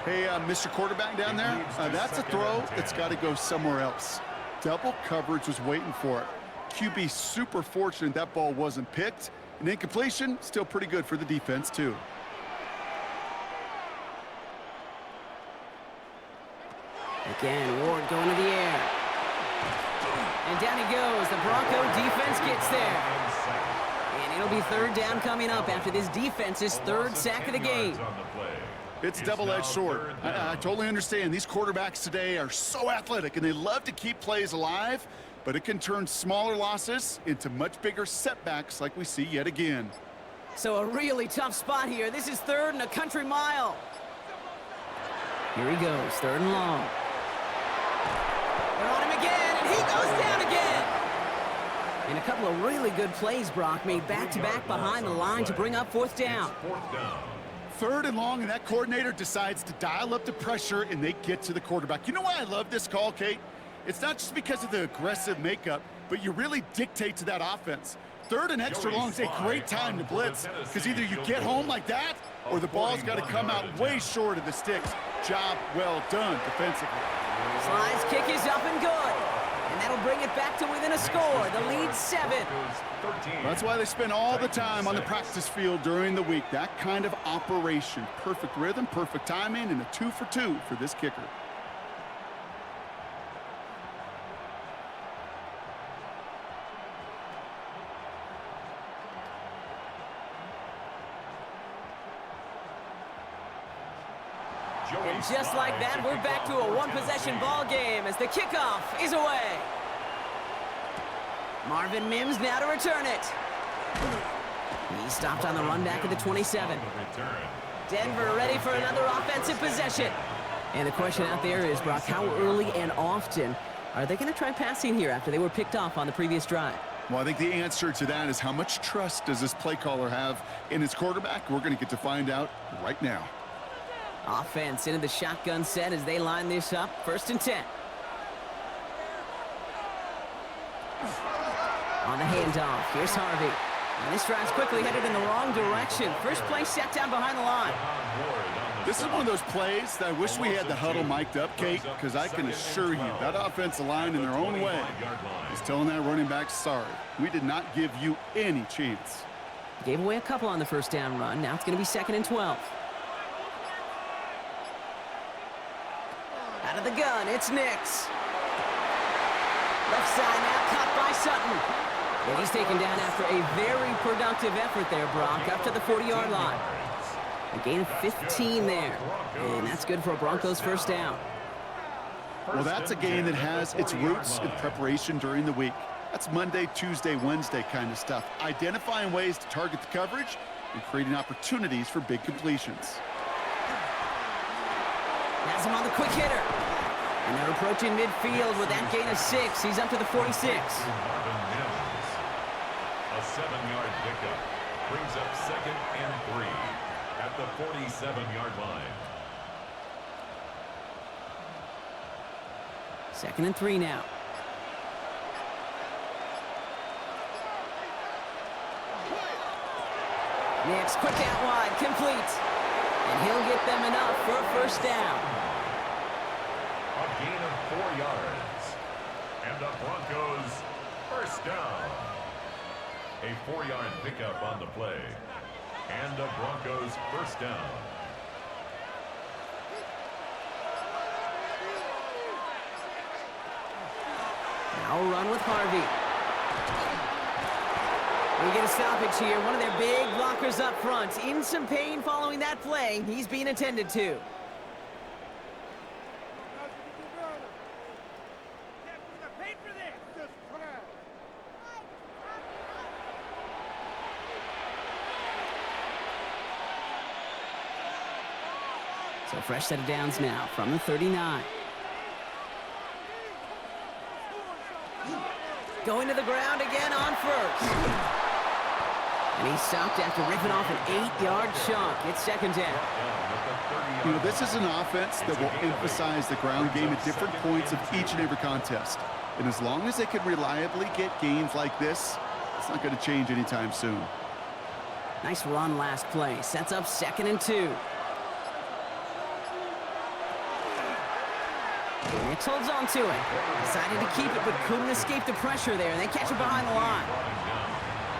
Hey, Mr. Quarterback down there, that's a throw that's got to go somewhere else. Double coverage was waiting for it. QB super fortunate that ball wasn't picked. And incompletion, still pretty good for the defense, too. Again, Ward going to the air. And down he goes. The Bronco defense gets there. And it'll be 3rd down coming up after this defense's 3rd sack of the game. It's double-edged sword. I totally understand. These quarterbacks today are so athletic, and they love to keep plays alive, but it can turn smaller losses into much bigger setbacks like we see yet again. So a really tough spot here. This is 3rd and a country mile. Here he goes, 3rd and long. They're on him again, and he goes down again. And a couple of really good plays, Brock, made back-to-back behind the line to bring up 4th down. 3rd and long, and that coordinator decides to dial up the pressure, and they get to the quarterback. You know why I love this call, Kate? It's not just because of the aggressive makeup, but you really dictate to that offense. 3rd and extra long is a great time to blitz, because either you get home like that, or the ball's got to come out way short of the sticks. Job well done defensively. Slide's kick is up and good. And that'll bring it back to within a score. The lead 7. That's why they spend all the time on the practice field during the week. That kind of operation. Perfect rhythm, perfect timing, and a 2 for 2 for this kicker. And just like that, we're back to a one-possession ball game as the kickoff is away. Marvin Mims now to return it. He stopped on the run back at the 27. Denver ready for another offensive possession. And the question out there is, Brock, how early and often are they going to try passing here after they were picked off on the previous drive? Well, I think the answer to that is how much trust does this play caller have in his quarterback? We're going to get to find out right now. Offense into the shotgun set as they line this up. 1st and 10. On the handoff, here's Harvey. And this drive's quickly headed in the wrong direction. First play set down behind the line. This is one of those plays that I wish we had the huddle mic'd up, Kate, because I can assure you that offensive line in their own way is telling that running back, sorry, we did not give you any chance. Gave away a couple on the first down run. Now it's going to be 2nd and 12. Out of the gun, it's Nix. Left side now, caught by Sutton. And he's taken down after a very productive effort there, Brock, up to the 40-yard line. A gain of 15 there, and that's good for a Broncos first down. Well, that's a game that has its roots in preparation during the week. That's Monday, Tuesday, Wednesday kind of stuff. Identifying ways to target the coverage and creating opportunities for big completions. Has him on the quick hitter. And they're approaching midfield with that gain of 6. He's up to the 46. A 7-yard pickup brings up 2nd and 3 at the 47-yard line. 2nd and 3 now. Nix, quick out wide, complete. And he'll get them enough for a first down. A gain of 4 yards. And the Broncos first down. A 4-yard pickup on the play. And the Broncos first down. Now a run with Harvey. We get a stoppage here. One of their big blockers up front. In some pain following that play. He's being attended to. So fresh set of downs now from the 39. Going to the ground again on first. And he stopped after ripping off an 8-yard chunk. It's 2nd down. You know, this is an offense that will emphasize the ground game at different points of each and every contest. And as long as they can reliably get gains like this, it's not going to change anytime soon. Nice run last play. Sets up 2nd and 2. Nix holds on to it. Decided to keep it, but couldn't escape the pressure there. And they catch it behind the line.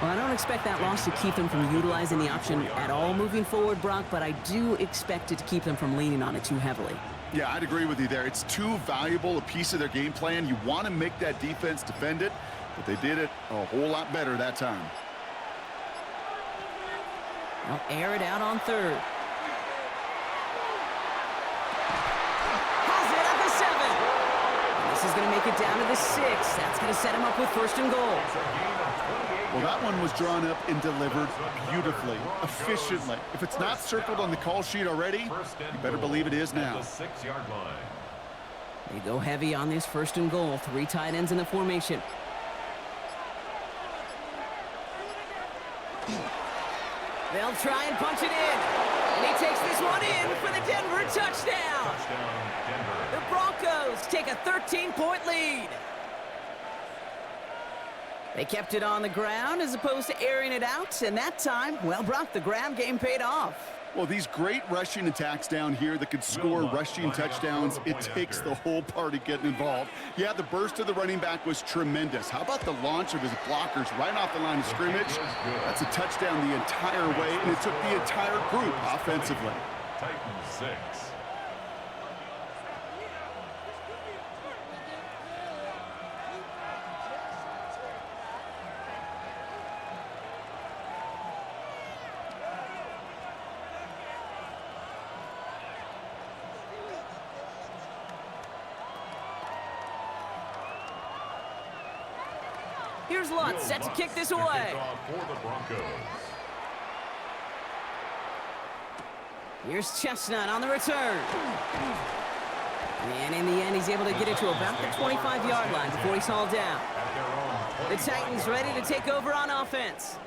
Well, I don't expect that loss to keep them from utilizing the option at all moving forward, Brock, but I do expect it to keep them from leaning on it too heavily. Yeah, I'd agree with you there. It's too valuable a piece of their game plan. You want to make that defense defend it, but they did it a whole lot better that time. They'll air it out on 3rd. This is going to make it down to the 6. That's going to set him up with 1st and goal. Well, that one was drawn up and delivered beautifully, efficiently. If it's not circled on the call sheet already, you better believe it is now. 6-yard line. They go heavy on this 1st and goal. 3 tight ends in the formation. They'll try and punch it in. And he takes this one in for the Denver touchdown. The Broncos take a 13-point lead. They kept it on the ground as opposed to airing it out. And that time, well, Brock, the ground game paid off. Well, these great rushing attacks down here that could score rushing touchdowns, it takes the whole party getting involved. Yeah, the burst of the running back was tremendous. How about the launch of his blockers right off the line of scrimmage? That's a touchdown the entire way, and it took the entire group offensively. Titans 6. Here's Lutz, set to kick this away. For the Broncos. Here's Chestnut on the return. And in the end, he's able to get it to about the 25-yard line before he's hauled down. The Titans ready to take over on offense.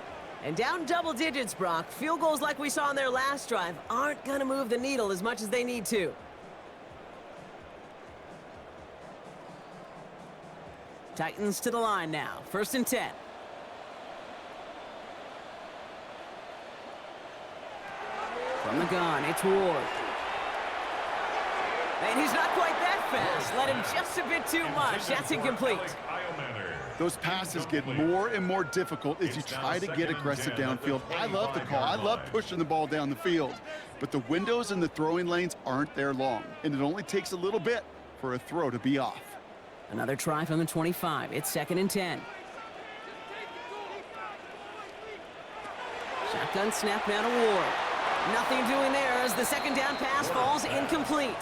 And down double digits, Brock. Field goals like we saw in their last drive aren't going to move the needle as much as they need to. Titans to the line now. 1st and 10. From the gun, it's Ward. And he's not quite that fast. Let him just a bit too much. That's incomplete. Those passes get more and more difficult as you try to get aggressive downfield. I love the call. I love pushing the ball down the field. But the windows in the throwing lanes aren't there long, and it only takes a little bit for a throw to be off. Another try from the 25. It's 2nd and 10. Shotgun snap now to Ward. Nothing doing there as the 2nd down pass falls incomplete.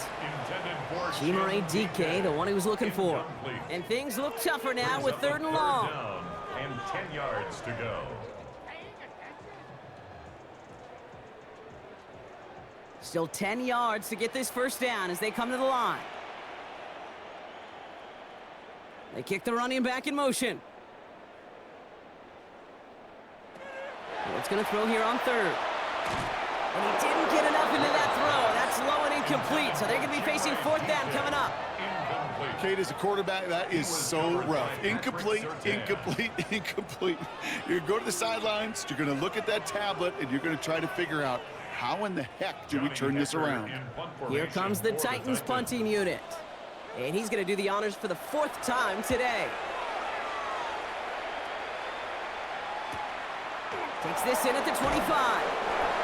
Chimere DK, the one he was looking for. And things look tougher now with 3rd and long. And 10 yards to go. Still 10 yards to get this 1st down as they come to the line. They kick the running back in motion. Ward's going to throw here on 3rd. And he didn't get enough into that throw. That's low and incomplete, so they're going to be facing 4th down coming up. Kate, as a quarterback, that is so rough. Incomplete, incomplete, incomplete. You're going to go to the sidelines, you're going to look at that tablet, and you're going to try to figure out how in the heck do we turn this around. Here comes the Titans punting unit. And he's going to do the honors for the 4th time today. Takes this in at the 25.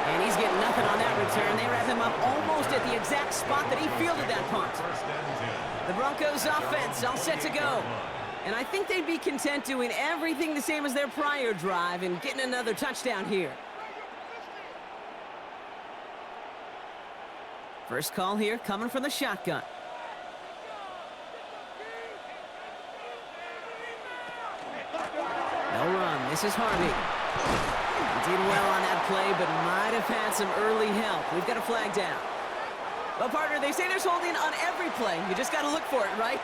And he's getting nothing on that return. They wrap him up almost at the exact spot that he fielded that punt. The Broncos offense all set to go. And I think they'd be content doing everything the same as their prior drive and getting another touchdown here. First call here coming from the shotgun. No run. This is Harvey. He did well on that play, but might have had some early help. We've got a flag down. Well, partner, they say there's holding on every play. You just got to look for it, right?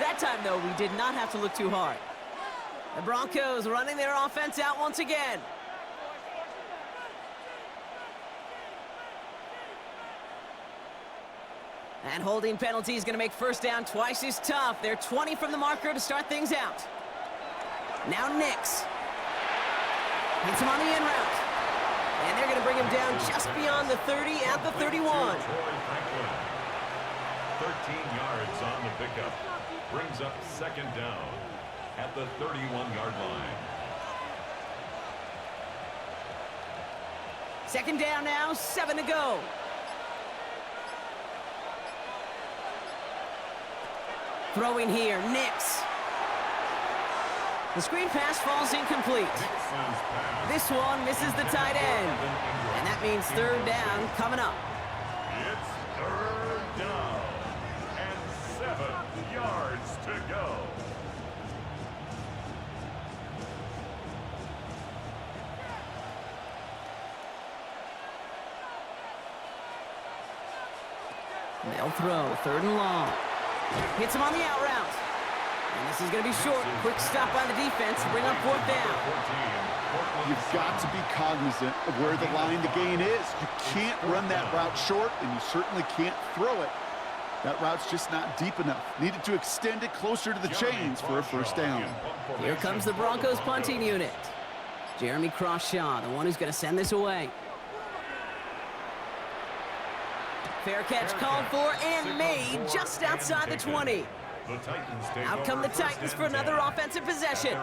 That time, though, we did not have to look too hard. The Broncos running their offense out once again. And holding penalty is going to make 1st down twice as tough. They're 20 from the marker to start things out. Now Nix. Hits him on the in route. And they're going to bring him down just beyond the 30 at the 31. 13 yards on the pickup. Brings up 2nd down at the 31-yard line. 2nd down now, 7 to go. Throwing here, Nix. The screen pass falls incomplete. This one misses the tight end. And that means 3rd down coming up. It's 3rd down and 7 yards to go. They'll throw, 3rd and long. Hits him on the out route. And this is going to be short. Quick stop by the defense to bring up 4th down. You've got to be cognizant of where the line to gain is. You can't run that route short, and you certainly can't throw it. That route's just not deep enough. Needed to extend it closer to the chains for a 1st down. Here comes the Broncos punting unit. Jeremy Crawshaw, the one who's going to send this away. Fair catch called for and made just outside the 20. Out come the Titans for another offensive possession.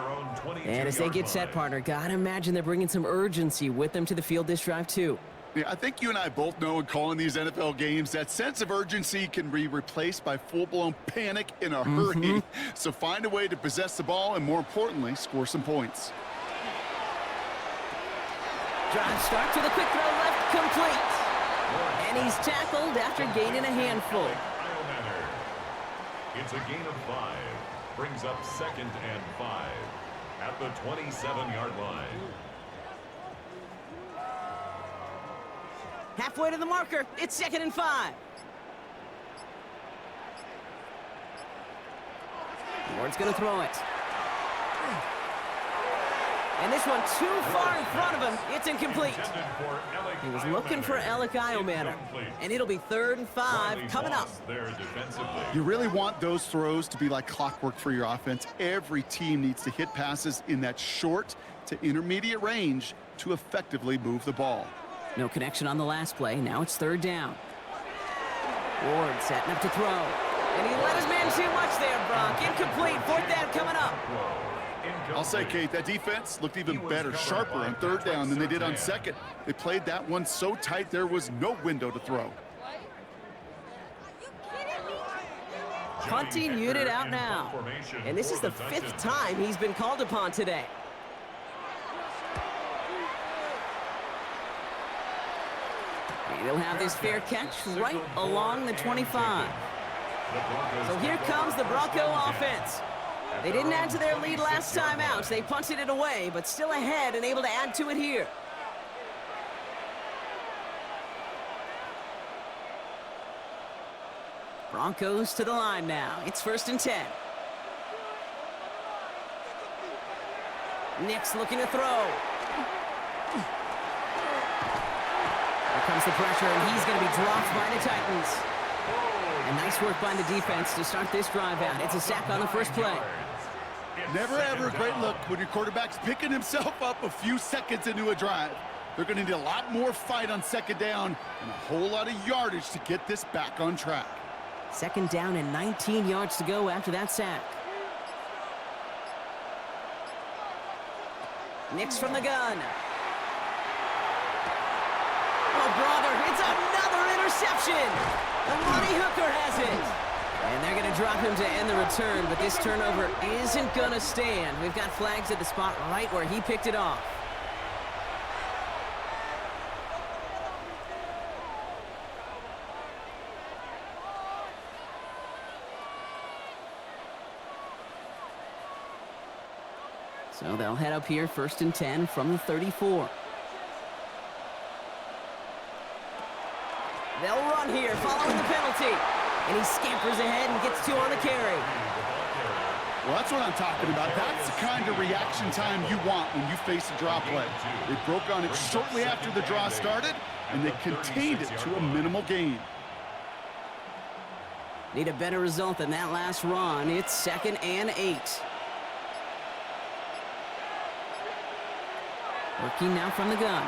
And as they get set, partner, gotta imagine they're bringing some urgency with them to the field this drive, too. Yeah, I think you and I both know in calling these NFL games that sense of urgency can be replaced by full-blown panic in a hurry. So find a way to possess the ball and, more importantly, score some points. Drive starts with a quick throw left, complete. And he's tackled after gaining a handful. It's a gain of 5. Brings up 2nd and 5 at the 27-yard line. Halfway to the marker. It's 2nd and 5. Ward's going to throw it. And this one too far in front of him. It's incomplete. He was looking for Alec Iomanner. And it'll be 3rd and 5 coming up. You really want those throws to be like clockwork for your offense. Every team needs to hit passes in that short to intermediate range to effectively move the ball. No connection on the last play. Now it's 3rd down. Ward setting up to throw. And he let his man too much there, Bronk. Incomplete. 4th down coming up. I'll say, Kate, that defense looked even better, sharper on 3rd down than they did on 2nd. They played that one so tight there was no window to throw. Punting unit out now. And this is the 5th time he's been called upon today. They'll have this fair catch right along the 25. So here comes the Bronco offense. They didn't add to their lead last time out. So they punted it away, but still ahead and able to add to it here. Broncos to the line now. It's 1st and 10. Nick's looking to throw. Here comes the pressure, and he's going to be dropped by the Titans. And nice work by the defense to start this drive out. It's a sack on the first play. Never ever a great look when your quarterback's picking himself up a few seconds into a drive. They're going to need a lot more fight on 2nd down and a whole lot of yardage to get this back on track. 2nd down and 19 yards to go after that sack. Nick's from the gun. Oh, brother, it's another interception. And Monty Hooker has it. And they're going to drop him to end the return, but this turnover isn't going to stand. We've got flags at the spot right where he picked it off. So they'll head up here, 1st and 10 from the 34. They'll run here, following the penalty. And he scampers ahead and gets 2 on the carry. Well, that's what I'm talking about. That's the kind of reaction time you want when you face a draw play. They broke on it shortly after the draw started, and they contained it to a minimal gain. Need a better result than that last run. It's 2nd and 8. Working now from the gun.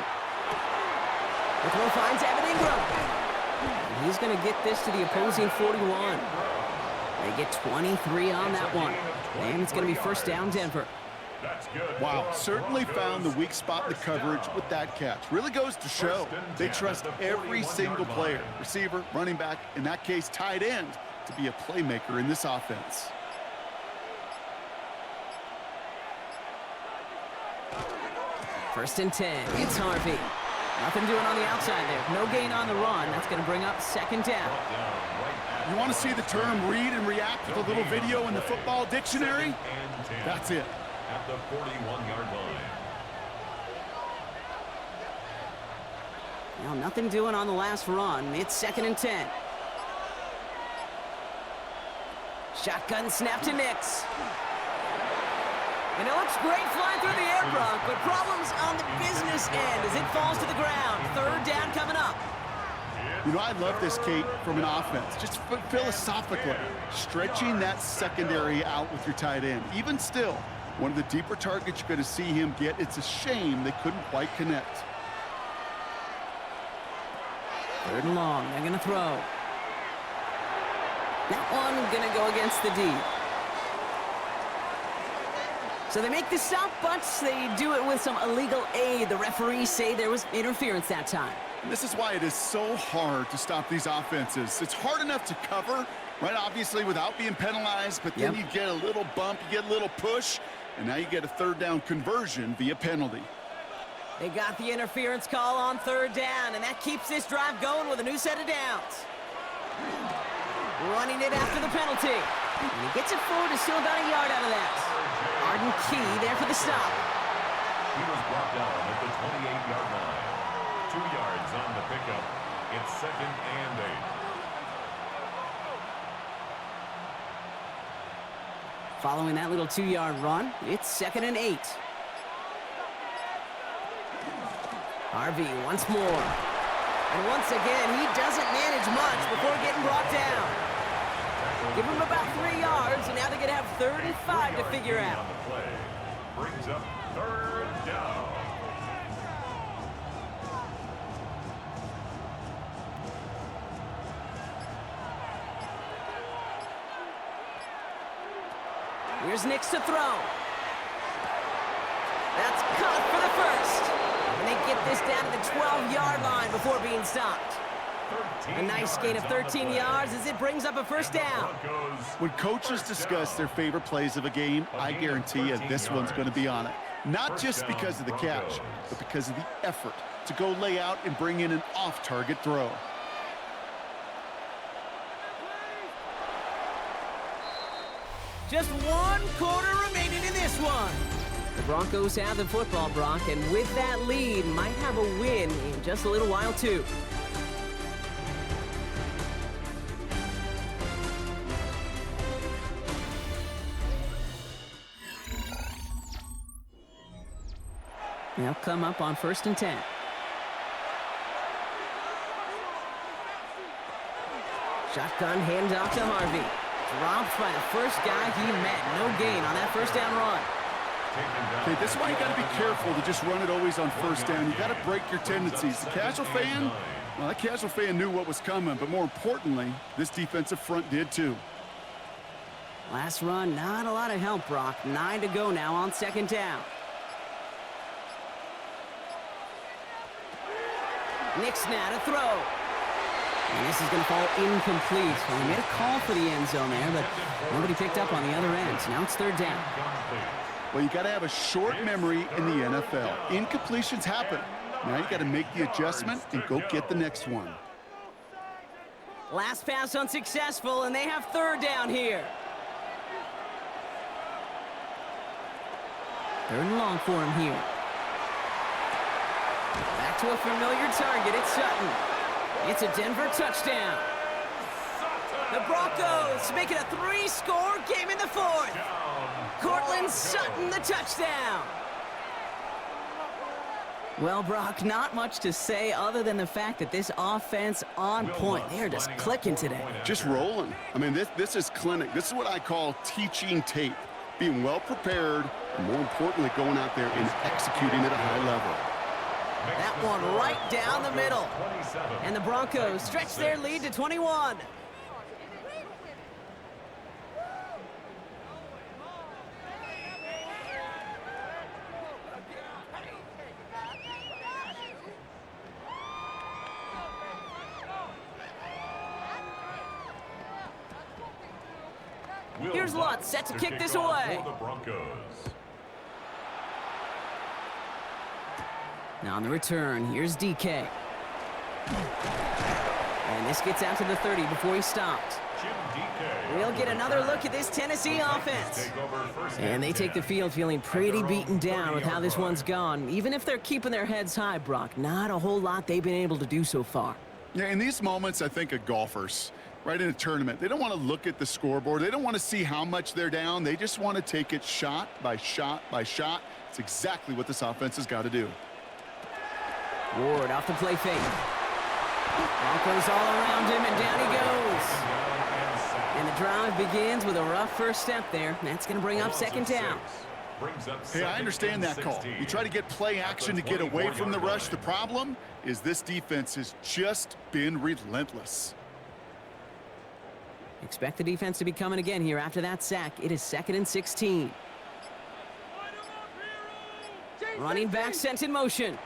The throw finds Evan Ingram. And he's going to get this to the opposing 41. They get 23 on that one. And it's going to be 1st down Denver. Wow, certainly found the weak spot in the coverage with that catch. Really goes to show they trust every single player, receiver, running back, in that case tight end, to be a playmaker in this offense. First and 10. It's Harvey. Nothing doing on the outside there. No gain on the run. That's going to bring up 2nd down. You want to see the term read and react with a little video in the football dictionary? That's it. At the 41-yard line. Now, nothing doing on the last run. It's 2nd and 10. Shotgun snap to Nix. And it looks great flying through the air, Bronk, but problems on the business end as it falls to the ground. 3rd down coming up. You know, I love this, Kate, from an offense. Just philosophically, stretching that secondary out with your tight end. Even still, one of the deeper targets you're going to see him get. It's a shame they couldn't quite connect. 3rd and long. They're going to throw. That one going to go against the D. So they make the stop, but they do it with some illegal aid. The referees say there was interference that time. And this is why it is so hard to stop these offenses. It's hard enough to cover, right, obviously, without being penalized, but then you get a little bump, you get a little push, and now you get a 3rd down conversion via penalty. They got the interference call on 3rd down, and that keeps this drive going with a new set of downs. Running it after the penalty. And he gets it forward to still about a yard out of that. Arden Key there for the stop. He was brought down at the 28-yard line. 2 yards on the pickup. It's 2nd and 8. Following that little 2-yard run, it's 2nd and 8. Harvey once more. And once again, he doesn't manage much before getting brought down. Give him about 3 yards, and now they're going to have 3rd and 5 to figure out. Brings up 3rd down. Here's Nix to throw. That's caught for the first. And they get this down to the 12-yard line before being stopped. A nice gain of 13 yards as it brings up a first down. When coaches discuss their favorite plays of a game, I guarantee you this one's going to be on it. Not just because of the catch, but because of the effort to go lay out and bring in an off-target throw. Just 1 quarter remaining in this one. The Broncos have the football, Brock, and with that lead, might have a win in just a little while, too. They'll come up on 1st and 10. Shotgun handoff to Harvey. Dropped by the first guy he met. No gain on that first down run. Okay, this is why you got to be careful to just run it always on 1st down. You got to break your tendencies. The casual fan, well, that casual fan knew what was coming, but more importantly, this defensive front did too. Last run, not a lot of help, Brock. 9 to go now on 2nd down. Nix now to throw. And this is going to fall incomplete. Well, he made a call for the end zone there, but nobody picked up on the other end. So now it's 3rd down. Well, you got to have a short memory in the NFL. Incompletions happen. Now you got to make the adjustment and go get the next one. Last pass unsuccessful, and they have 3rd down here. 3rd and long for him here. Back to a familiar target. It's Sutton. It's a Denver touchdown. The Broncos make it a 3-score game in the 4th. Cortland Sutton, the touchdown. Well, Brock, not much to say other than the fact that this offense on point. They're just clicking today. Just rolling. I mean, this is clinic. This is what I call teaching tape. Being well prepared, and more importantly, going out there and executing at a high level. That one right down the middle. And the Broncos stretch their lead to 21. Here's Lutz set to kick this away. Now on the return, here's DK. And this gets out to the 30 before he stopped. We'll get another look at this Tennessee offense. And they take the field feeling pretty beaten down with how this one's gone. Even if they're keeping their heads high, Brock, not a whole lot they've been able to do so far. Yeah, in these moments, I think of golfers, right in a tournament. They don't want to look at the scoreboard. They don't want to see how much they're down. They just want to take it shot by shot by shot. It's exactly what this offense has got to do. Ward off the play fake. Broncos all around him, and down he goes. And the drive begins with a rough first step there. That's going to bring up 2nd down. Hey, I understand that call. You try to get play action to get away from the rush. The problem is this defense has just been relentless. Expect the defense to be coming again here after that sack. It is 2nd and 16. Running back sent in motion.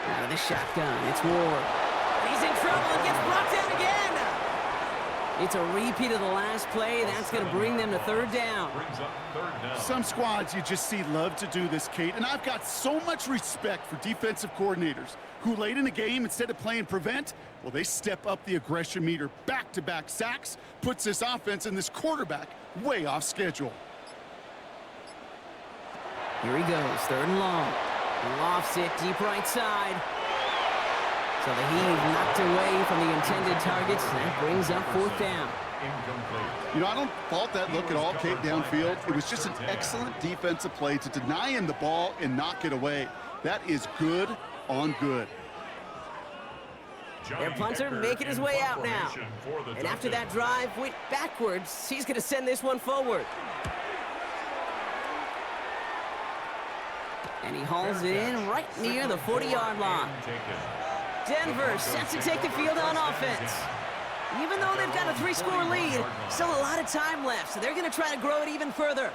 Out of the shotgun, it's Ward. He's in trouble and gets brought down again. It's a repeat of the last play. That's going to bring them to 3rd down. Some squads you just see love to do this, Kate, and I've got so much respect for defensive coordinators who late in the game, instead of playing prevent, well, they step up the aggression meter. Back-to-back sacks puts this offense and this quarterback way off schedule. Here he goes, 3rd and long. Lofts it deep right side. So the heave knocked away from the intended targets. That brings up 4th down. You know, I don't fault that look at all, Kate, downfield. It was just an excellent defensive play to deny him the ball and knock it away. That is good on good. Their punter making his way out now. And after that drive went backwards, he's going to send this one forward. And he hauls it in right near the 40-yard line. Denver set to take the field on offense. Even though they've got a 3-score lead, still a lot of time left, so they're going to try to grow it even further.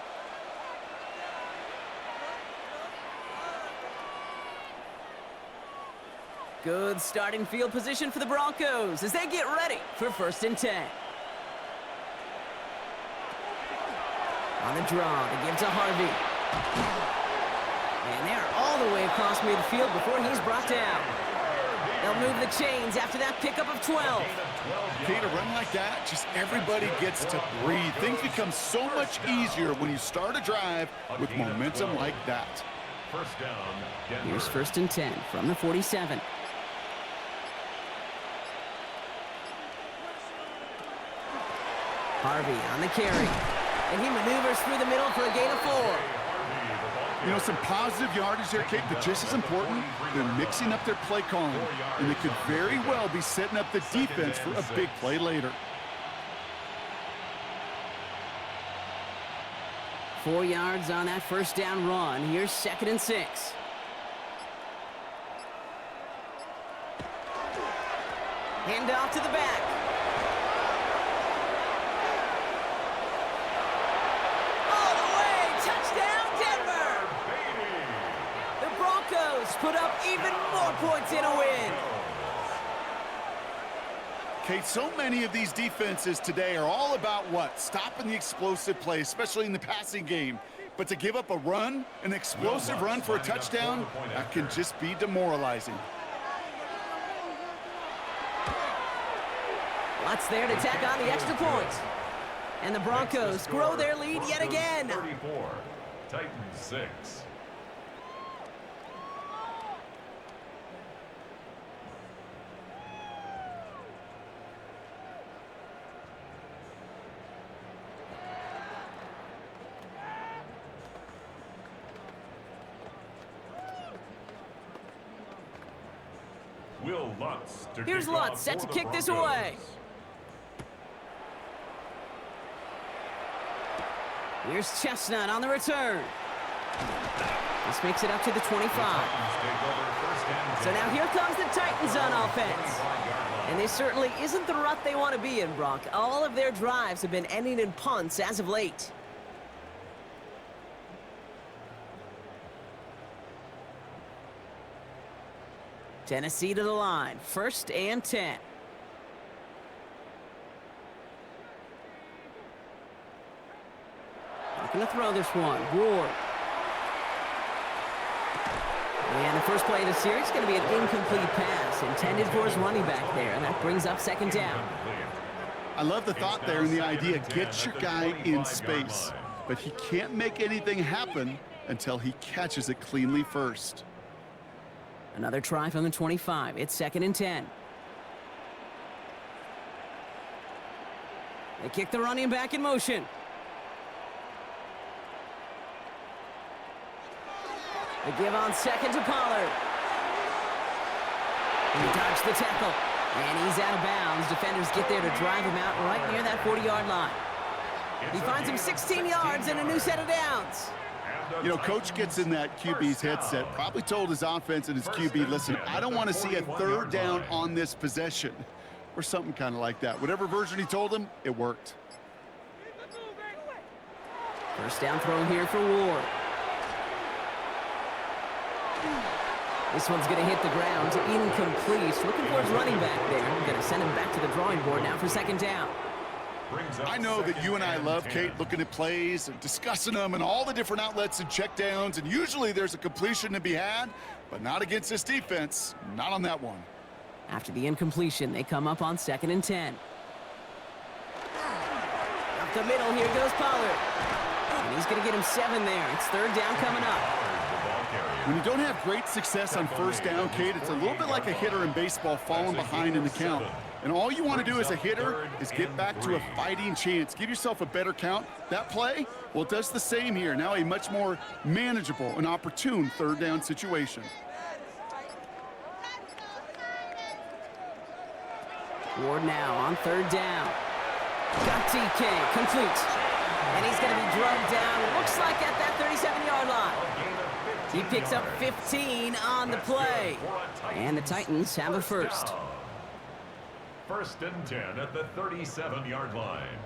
Good starting field position for the Broncos as they get ready for 1st and 10. On the draw, they give to Harvey. And they're all the way across midfield before he's brought down. They'll move the chains after that pickup of 12. Okay, to run like that, just everybody gets to breathe. Things become so much easier when you start a drive with momentum like that. First down, Denver. Here's 1st and 10 from the 47. Harvey on the carry. And he maneuvers through the middle for a gain of 4. You know, some positive yardage there, Kate, but just as important, they're mixing up their play calling. And they could very well be setting up the defense for a big play later. 4 yards on that 1st down run. Here's 2nd and 6. Hand off to the back. All the way! Touchdown, Denver! The Broncos put up even more points in a win. Kate, so many of these defenses today are all about what? Stopping the explosive play, especially in the passing game. But to give up a run, an explosive run for a touchdown, that can just be demoralizing. Watts there to tack on the extra point. And the Broncos grow their lead yet again. 34, Titans 6. Will Lutz to Here's kick Lutz off set to for the kick this Broncos. away. Here's Chestnut on the return. This makes it up to the 25. So now here comes the Titans on offense. And this certainly isn't the rut they want to be in, Brock. All of their drives have been ending in punts as of late. Tennessee to the line. 1st and 10. Not going to throw this one. Ward. And the first play of the series is going to be an incomplete pass intended for his running back there, and that brings up 2nd down. I love the thought there and the idea, get your guy in space. But he can't make anything happen until he catches it cleanly first. Another try from the 25. It's 2nd and 10. They kick the running back in motion. They give on 2nd to Pollard. He dodged the tackle. And he's out of bounds. Defenders get there to drive him out right near that 40-yard line. He finds him 16 yards and a new set of downs. You know, coach gets in that QB's headset, probably told his offense and his QB, listen, I don't want to see a 3rd down on this possession, or something kind of like that. Whatever version he told him, it worked. 1st down throw here for Ward. This one's going to hit the ground, incomplete. Looking for his running back there. Going to send him back to the drawing board now for 2nd down. I know that you and I love, Kate, looking at plays and discussing them and all the different outlets and checkdowns, and usually there's a completion to be had, but not against this defense, not on that one. After the incompletion, they come up on 2nd and 10. Up the middle, here goes Pollard. And he's going to get him 7 there. It's 3rd down coming up. When you don't have great success on 1st down, Kate, it's a little bit like a hitter in baseball falling behind in the count. And all you want to do as a hitter is get back to a fighting chance. Give yourself a better count. That play, well, it does the same here. Now a much more manageable and opportune 3rd down situation. Ward now on third down. Got TK, complete. And he's going to be drugged down, looks like at that 37-yard line. He picks up 15 on the play. And the Titans have a first. First and 10 at the 37-yard line.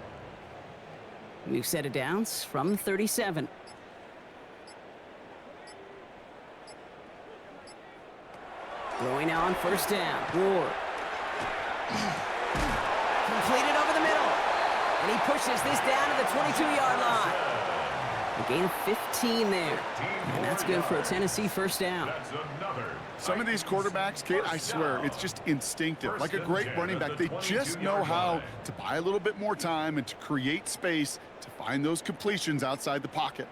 New set of downs from 37. Throwing now on first down. Ward. Completed over the middle. And he pushes this down to the 22-yard line. A gain of 15 there. And that's good for a Tennessee first down. Some of these quarterbacks, Kate, I swear, it's just instinctive. Like a great running back, they just know how to buy a little bit more time and to create space to find those completions outside the pocket.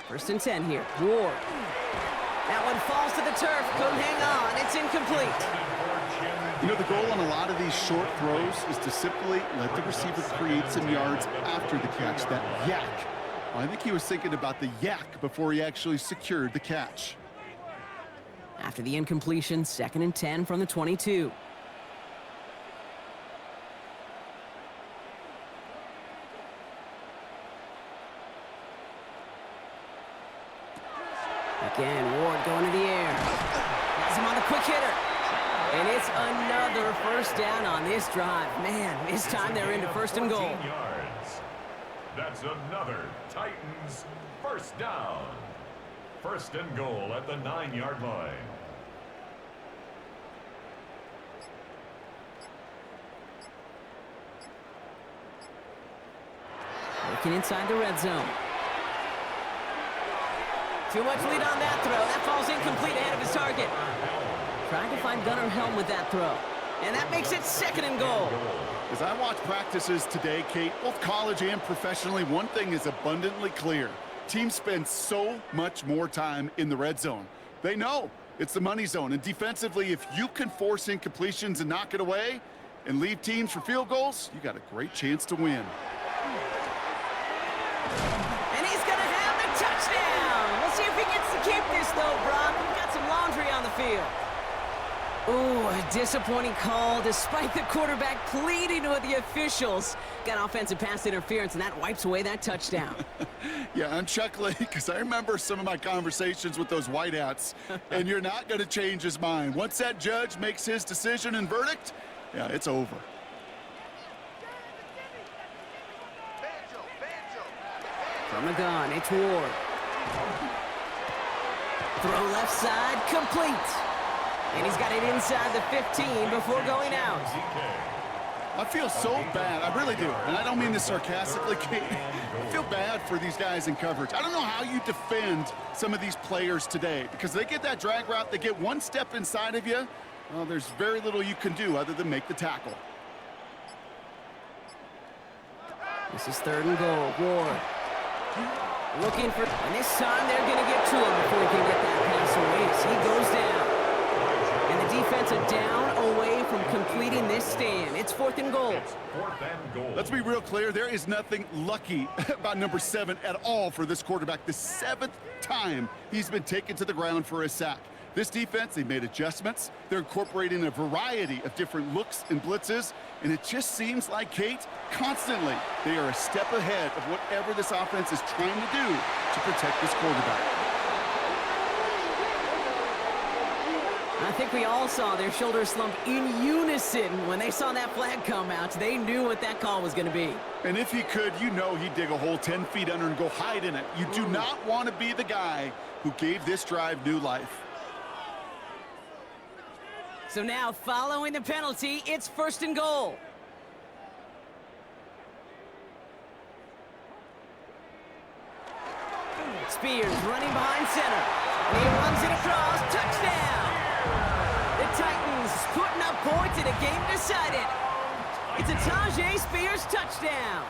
First and 10 here. Ward. That one falls to the turf. Couldn't hang on. It's incomplete. You know, the goal on a lot of these short throws is to simply let the receiver create some yards after the catch, that yak. Well, I think he was thinking about the yak before he actually secured the catch. After the incompletion, second and 10 from the 22. Again, Ward going to the air. Has him on the quick hitter. And it's another first down on this drive. Man, this time they're into first and goal. Yards. That's another Titans first down. First and goal at the 9-yard line. Working inside the red zone. Too much lead on that throw. That falls incomplete ahead of his target. Trying to find Gunnar Helm with that throw. And that makes it second and goal. As I watch practices today, Kate, both college and professionally, one thing is abundantly clear. Teams spend so much more time in the red zone. They know it's the money zone. And defensively, if you can force incompletions and knock it away and leave teams for field goals, you got a great chance to win. And he's going to have the touchdown. We'll see if he gets to keep this, though, Brock. We've got some laundry on the field. Ooh, a disappointing call despite the quarterback pleading with the officials. Got offensive pass interference, and that wipes away that touchdown. Yeah, I'm chuckling because I remember some of my conversations with those whiteouts, and you're not going to change his mind. Once that judge makes his decision and verdict, yeah, it's over. From the gun, it's Ward. Throw left side, complete. And he's got it inside the 15 before going out. I feel so bad. I really do. And I don't mean this sarcastically, Kate. I feel bad for these guys in coverage. I don't know how you defend some of these players today because they get that drag route, they get one step inside of you. Well, there's very little you can do other than make the tackle. This is third and goal. Ward. Looking for, and this time they're going to get to him before he can get that pass away as he goes down. And the defense a down away from completing this stand. It's fourth and goal. Let's be real clear. There is nothing lucky about number 7 at all for this quarterback. The 7th time he's been taken to the ground for a sack. This defense, they made adjustments. They're incorporating a variety of different looks and blitzes. And it just seems like, Kate, constantly they are a step ahead of whatever this offense is trying to do to protect this quarterback. I think we all saw their shoulders slump in unison when they saw that flag come out. They knew what that call was going to be. And if he could, you know he'd dig a hole 10 feet under and go hide in it. You do not want to be the guy who gave this drive new life. So now, following the penalty, it's first and goal. Spears running behind center. He runs it across. Touchdown! The Titans putting up points in a game decided. It's a Tajay Spears touchdown.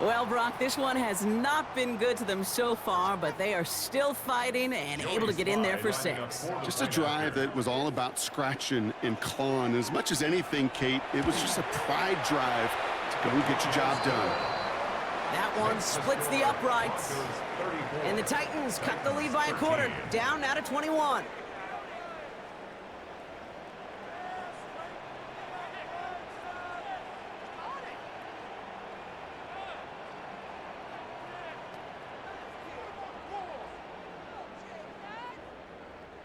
Well, Brock, this one has not been good to them so far, but they are still fighting and able to get in there for 6. Just a drive that was all about scratching and clawing. As much as anything, Kate, it was just a pride drive to go and get your job done. That one splits the uprights. And the Titans cut the lead by a quarter, down now to 21.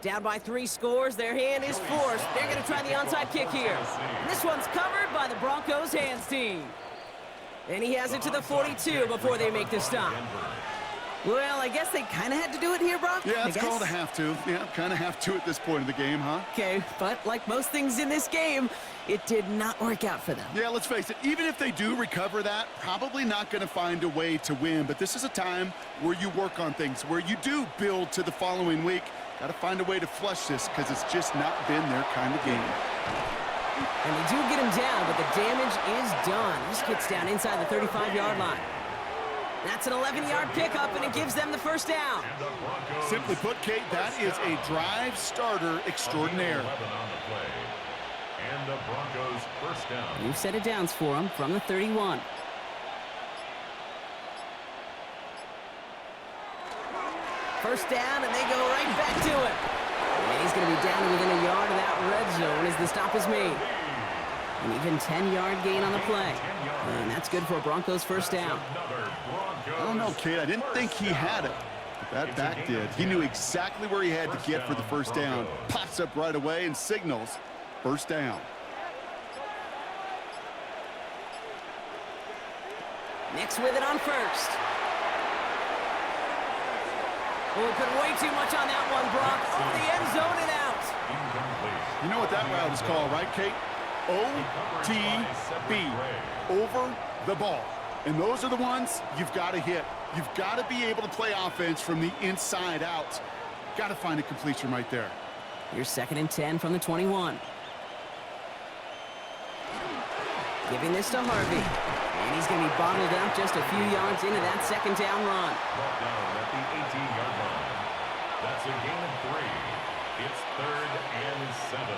Down by 3 scores, their hand is forced. They're going to try the onside kick here. And this one's covered by the Broncos hands team. And he has it to the 42 before they make the stop. Well, I guess they kind of had to do it here, Brock. Yeah, it's called a have to. Yeah, kind of have to at this point in the game, huh? Okay, but like most things in this game, it did not work out for them. Yeah, let's face it, even if they do recover that, probably not going to find a way to win. But this is a time where you work on things, where you do build to the following week. Got to find a way to flush this because it's just not been their kind of game. And they do get him down, but the damage is done. He just gets down inside the 35-yard line. That's an 11-yard pickup, and it gives them the first down. Simply put, Kate, that is a drive starter extraordinaire. And the Broncos first down. New set of downs for him from the 31. First down, and they go right back to it. And he's going to be down to within a yard of that red zone as the stop is made. An even 10-yard gain on the play. And that's good for a Broncos first down. I don't know, Kate. I didn't think he had it, but that back did. He knew exactly where he had to get for the first down. Pops up right away and signals first down. Nix with it on first. Oh, put way too much on that one, Brock. Over the end zone and out. You know what that route is called, right, Kate? OTB, over the ball. And those are the ones you've got to hit. You've got to be able to play offense from the inside out. Got to find a completion right there. Here's 2nd and 10 from the 21. Giving this to Harvey. And he's going to be bottled up just a few yards into that second down run. Brought down at the 18-yard line. That's a gain of 3. It's 3rd and 7.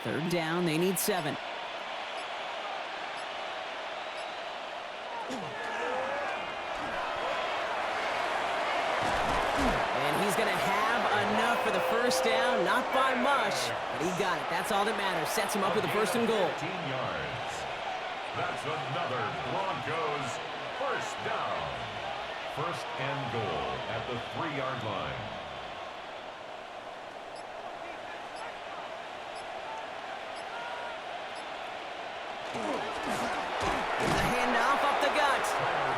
Third down, they need 7. And he's going to have enough for the first down, not by much, but he got it. That's all that matters. Sets him up with a 1st and goal. 15 yards. That's another Broncos first down. 1st and goal at the 3-yard line. The handoff up the gut.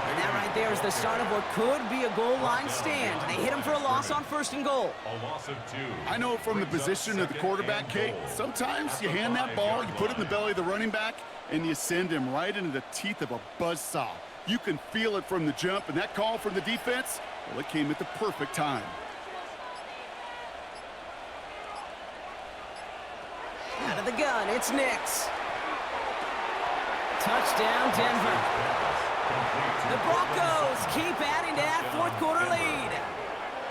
And that right there is the start of what could be a goal line stand. They hit him for a loss on 1st and goal. A loss of 2. I know from the position of the quarterback, Kate, sometimes you hand that ball, you put it in the belly of the running back, and you send him right into the teeth of a buzzsaw. You can feel it from the jump, and that call from the defense, well, it came at the perfect time. Out of the gun, it's Nix. Touchdown, Denver. The Broncos keep adding to that 4th quarter lead.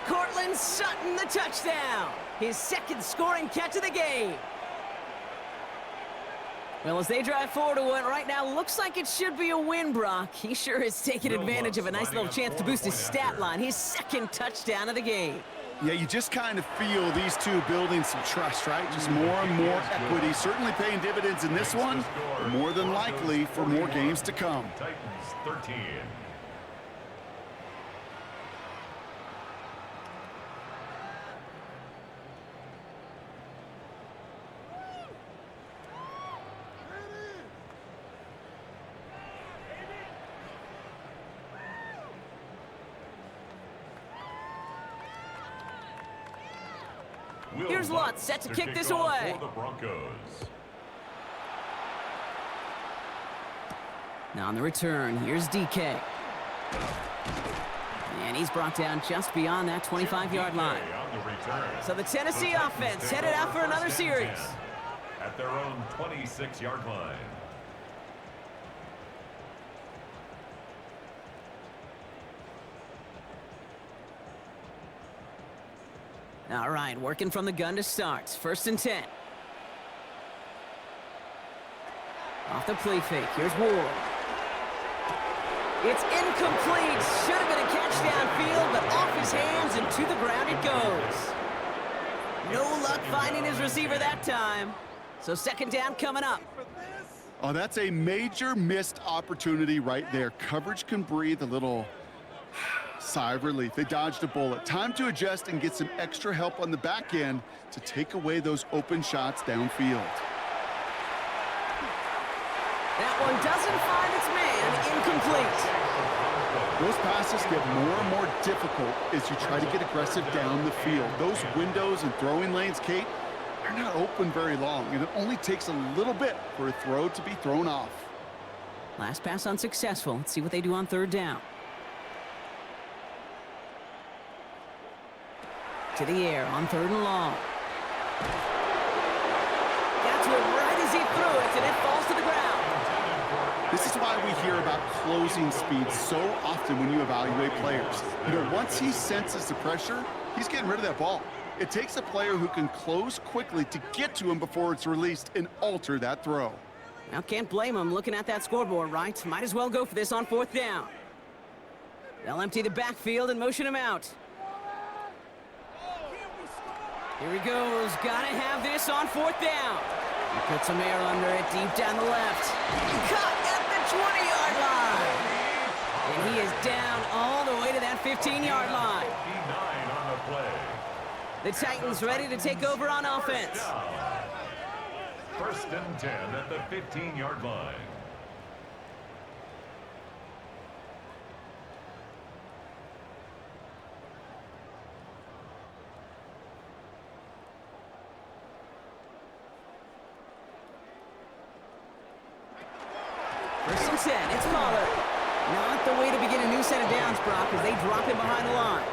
Cortland Sutton, the touchdown. His 2nd scoring catch of the game. Well, as they drive forward to what right now looks like it should be a win, Brock. He sure is taking advantage of a nice little chance to boost his stat line. His 2nd touchdown of the game. Yeah, you just kind of feel these two building some trust, right? Just more and more equity. Certainly paying dividends in this one, but more than likely for more games to come. Titans 13. Here's Lutz set to kick this away. For the Broncos. Now on the return, here's DK. And he's brought down just beyond that 25-yard line. So the Tennessee offense headed out for another series. At their own 26-yard line. All right, working from the gun to start. 1st and 10. Off the play fake. Here's Ward. It's incomplete. Should have been a catch downfield, but off his hands and to the ground it goes. No luck finding his receiver that time. So 2nd down coming up. Oh, that's a major missed opportunity right there. Coverage can breathe a little sigh of relief. They dodged a bullet. Time to adjust and get some extra help on the back end to take away those open shots downfield. That one doesn't find its man. Incomplete. Those passes get more and more difficult as you try to get aggressive down the field. Those windows and throwing lanes, Kate, they're not open very long, and it only takes a little bit for a throw to be thrown off. Last pass unsuccessful. Let's see what they do on third down. To the air on third and long. Got to it right as he threw it, and it falls to the ground. This is why we hear about closing speed so often when you evaluate players. You know, once he senses the pressure, he's getting rid of that ball. It takes a player who can close quickly to get to him before it's released and alter that throw. Now, can't blame him looking at that scoreboard, right? Might as well go for this on fourth down. They'll empty the backfield and motion him out. Here he goes. Gotta have this on fourth down. He puts some air under it deep down the left. Cut at the 20-yard line. And he is down all the way to that 15-yard line. 59 on the play. The Titans ready to take over on offense. First and 10 at the 15-yard line. First and 10, it's Pollard. Not the way to begin a new set of downs, Brock, as they drop him behind the line.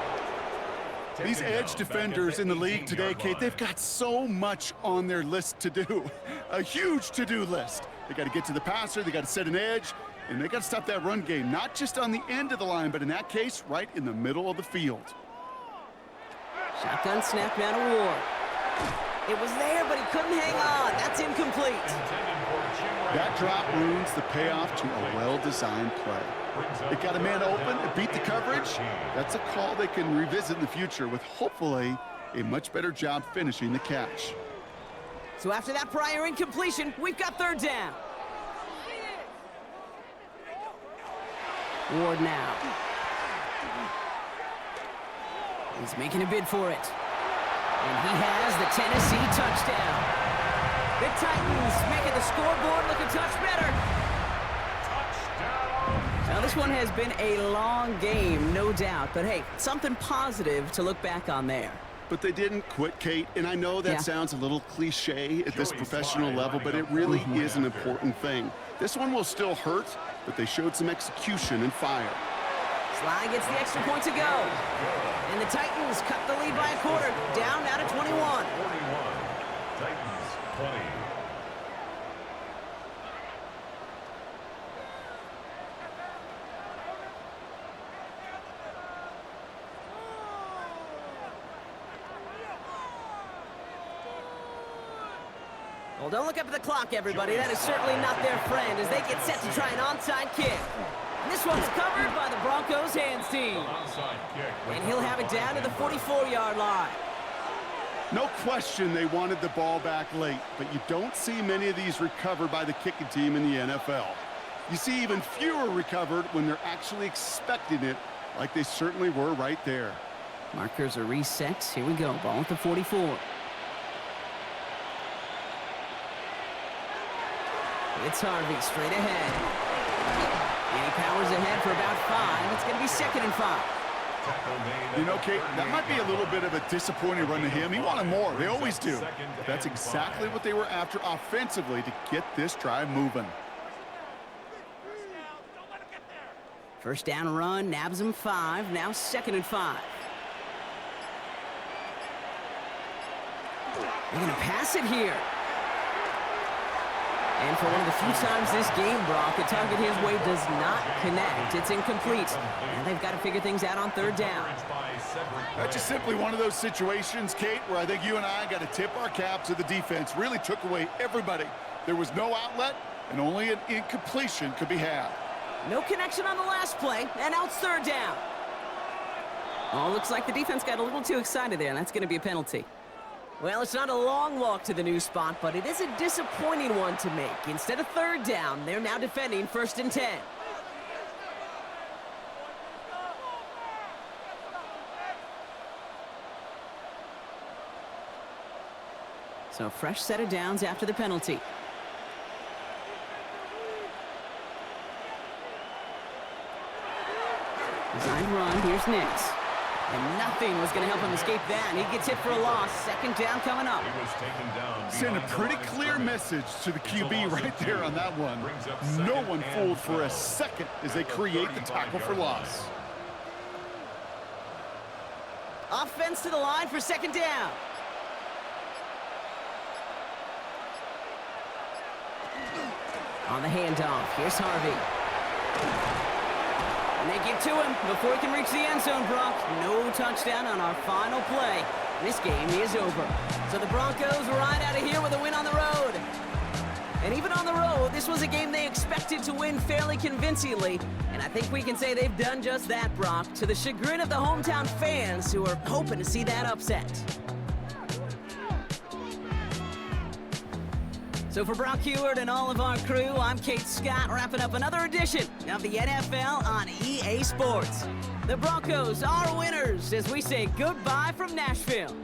These edge defenders in the league today, Kate, they've got so much on their list to do. A huge to-do list. They got to get to the passer, they got to set an edge, and they got to stop that run game, not just on the end of the line, but in that case, right in the middle of the field. Shotgun snap now to Ward. It was there, but he couldn't hang on. That's incomplete. That drop ruins the payoff to a well-designed play. It got a man open, it beat the coverage. That's a call they can revisit in the future with hopefully a much better job finishing the catch. So after that prior incompletion, we've got third down. Ward now. He's making a bid for it. And he has the Tennessee touchdown. The Titans making the scoreboard look a touch better. Now, this one has been a long game, no doubt. But, hey, something positive to look back on there. But they didn't quit, Kate, and I know that sounds a little cliche at this professional level, but it really is an important thing. This one will still hurt, but they showed some execution and fire. Sly gets the extra point to go. And the Titans cut the lead by a quarter, down now to 21. 41. Titans 20. Well, don't look up at the clock, everybody. That is certainly not their friend as they get set to try an onside kick. And this one's covered by the Broncos hands team. And he'll have it down to the 44-yard line. No question they wanted the ball back late, but you don't see many of these recovered by the kicking team in the NFL. You see even fewer recovered when they're actually expecting it, like they certainly were right there. Markers are reset. Here we go. Ball at the 44. It's Harvey straight ahead. And he powers ahead for about 5. It's going to be 2nd and 5. You know, Kate, that might be a little bit of a disappointing run to him. He wanted more. They always do. But that's exactly what they were after offensively to get this drive moving. First down run, nabs him 5. Now 2nd and 5. They're going to pass it here. And for one of the few times this game, Brock, the target his way does not connect. It's incomplete. And they've got to figure things out on third down. That's just simply one of those situations, Kate, where I think you and I got to tip our cap to the defense. Really took away everybody. There was no outlet, and only an incompletion could be had. No connection on the last play, and now it's third down. Oh, looks like the defense got a little too excited there, and that's going to be a penalty. Well, it's not a long walk to the new spot, but it is a disappointing one to make. Instead of third down, they're now defending 1st and 10. So fresh set of downs after the penalty. Designed run, here's Nix. And nothing was going to help him escape that. He gets hit for a loss. 2nd down coming up. He was taken down. Send a pretty clear message to the QB right there on that one. No one fooled for a second as they create the tackle for loss. Offense to the line for 2nd down. On the handoff, here's Harvey. And they get to him before he can reach the end zone, Brock. No touchdown on our final play. This game is over. So the Broncos ride out of here with a win on the road. And even on the road, this was a game they expected to win fairly convincingly. And I think we can say they've done just that, Brock, to the chagrin of the hometown fans who are hoping to see that upset. So for Brock Heward and all of our crew, I'm Kate Scott, wrapping up another edition of the NFL on EA Sports. The Broncos are winners as we say goodbye from Nashville.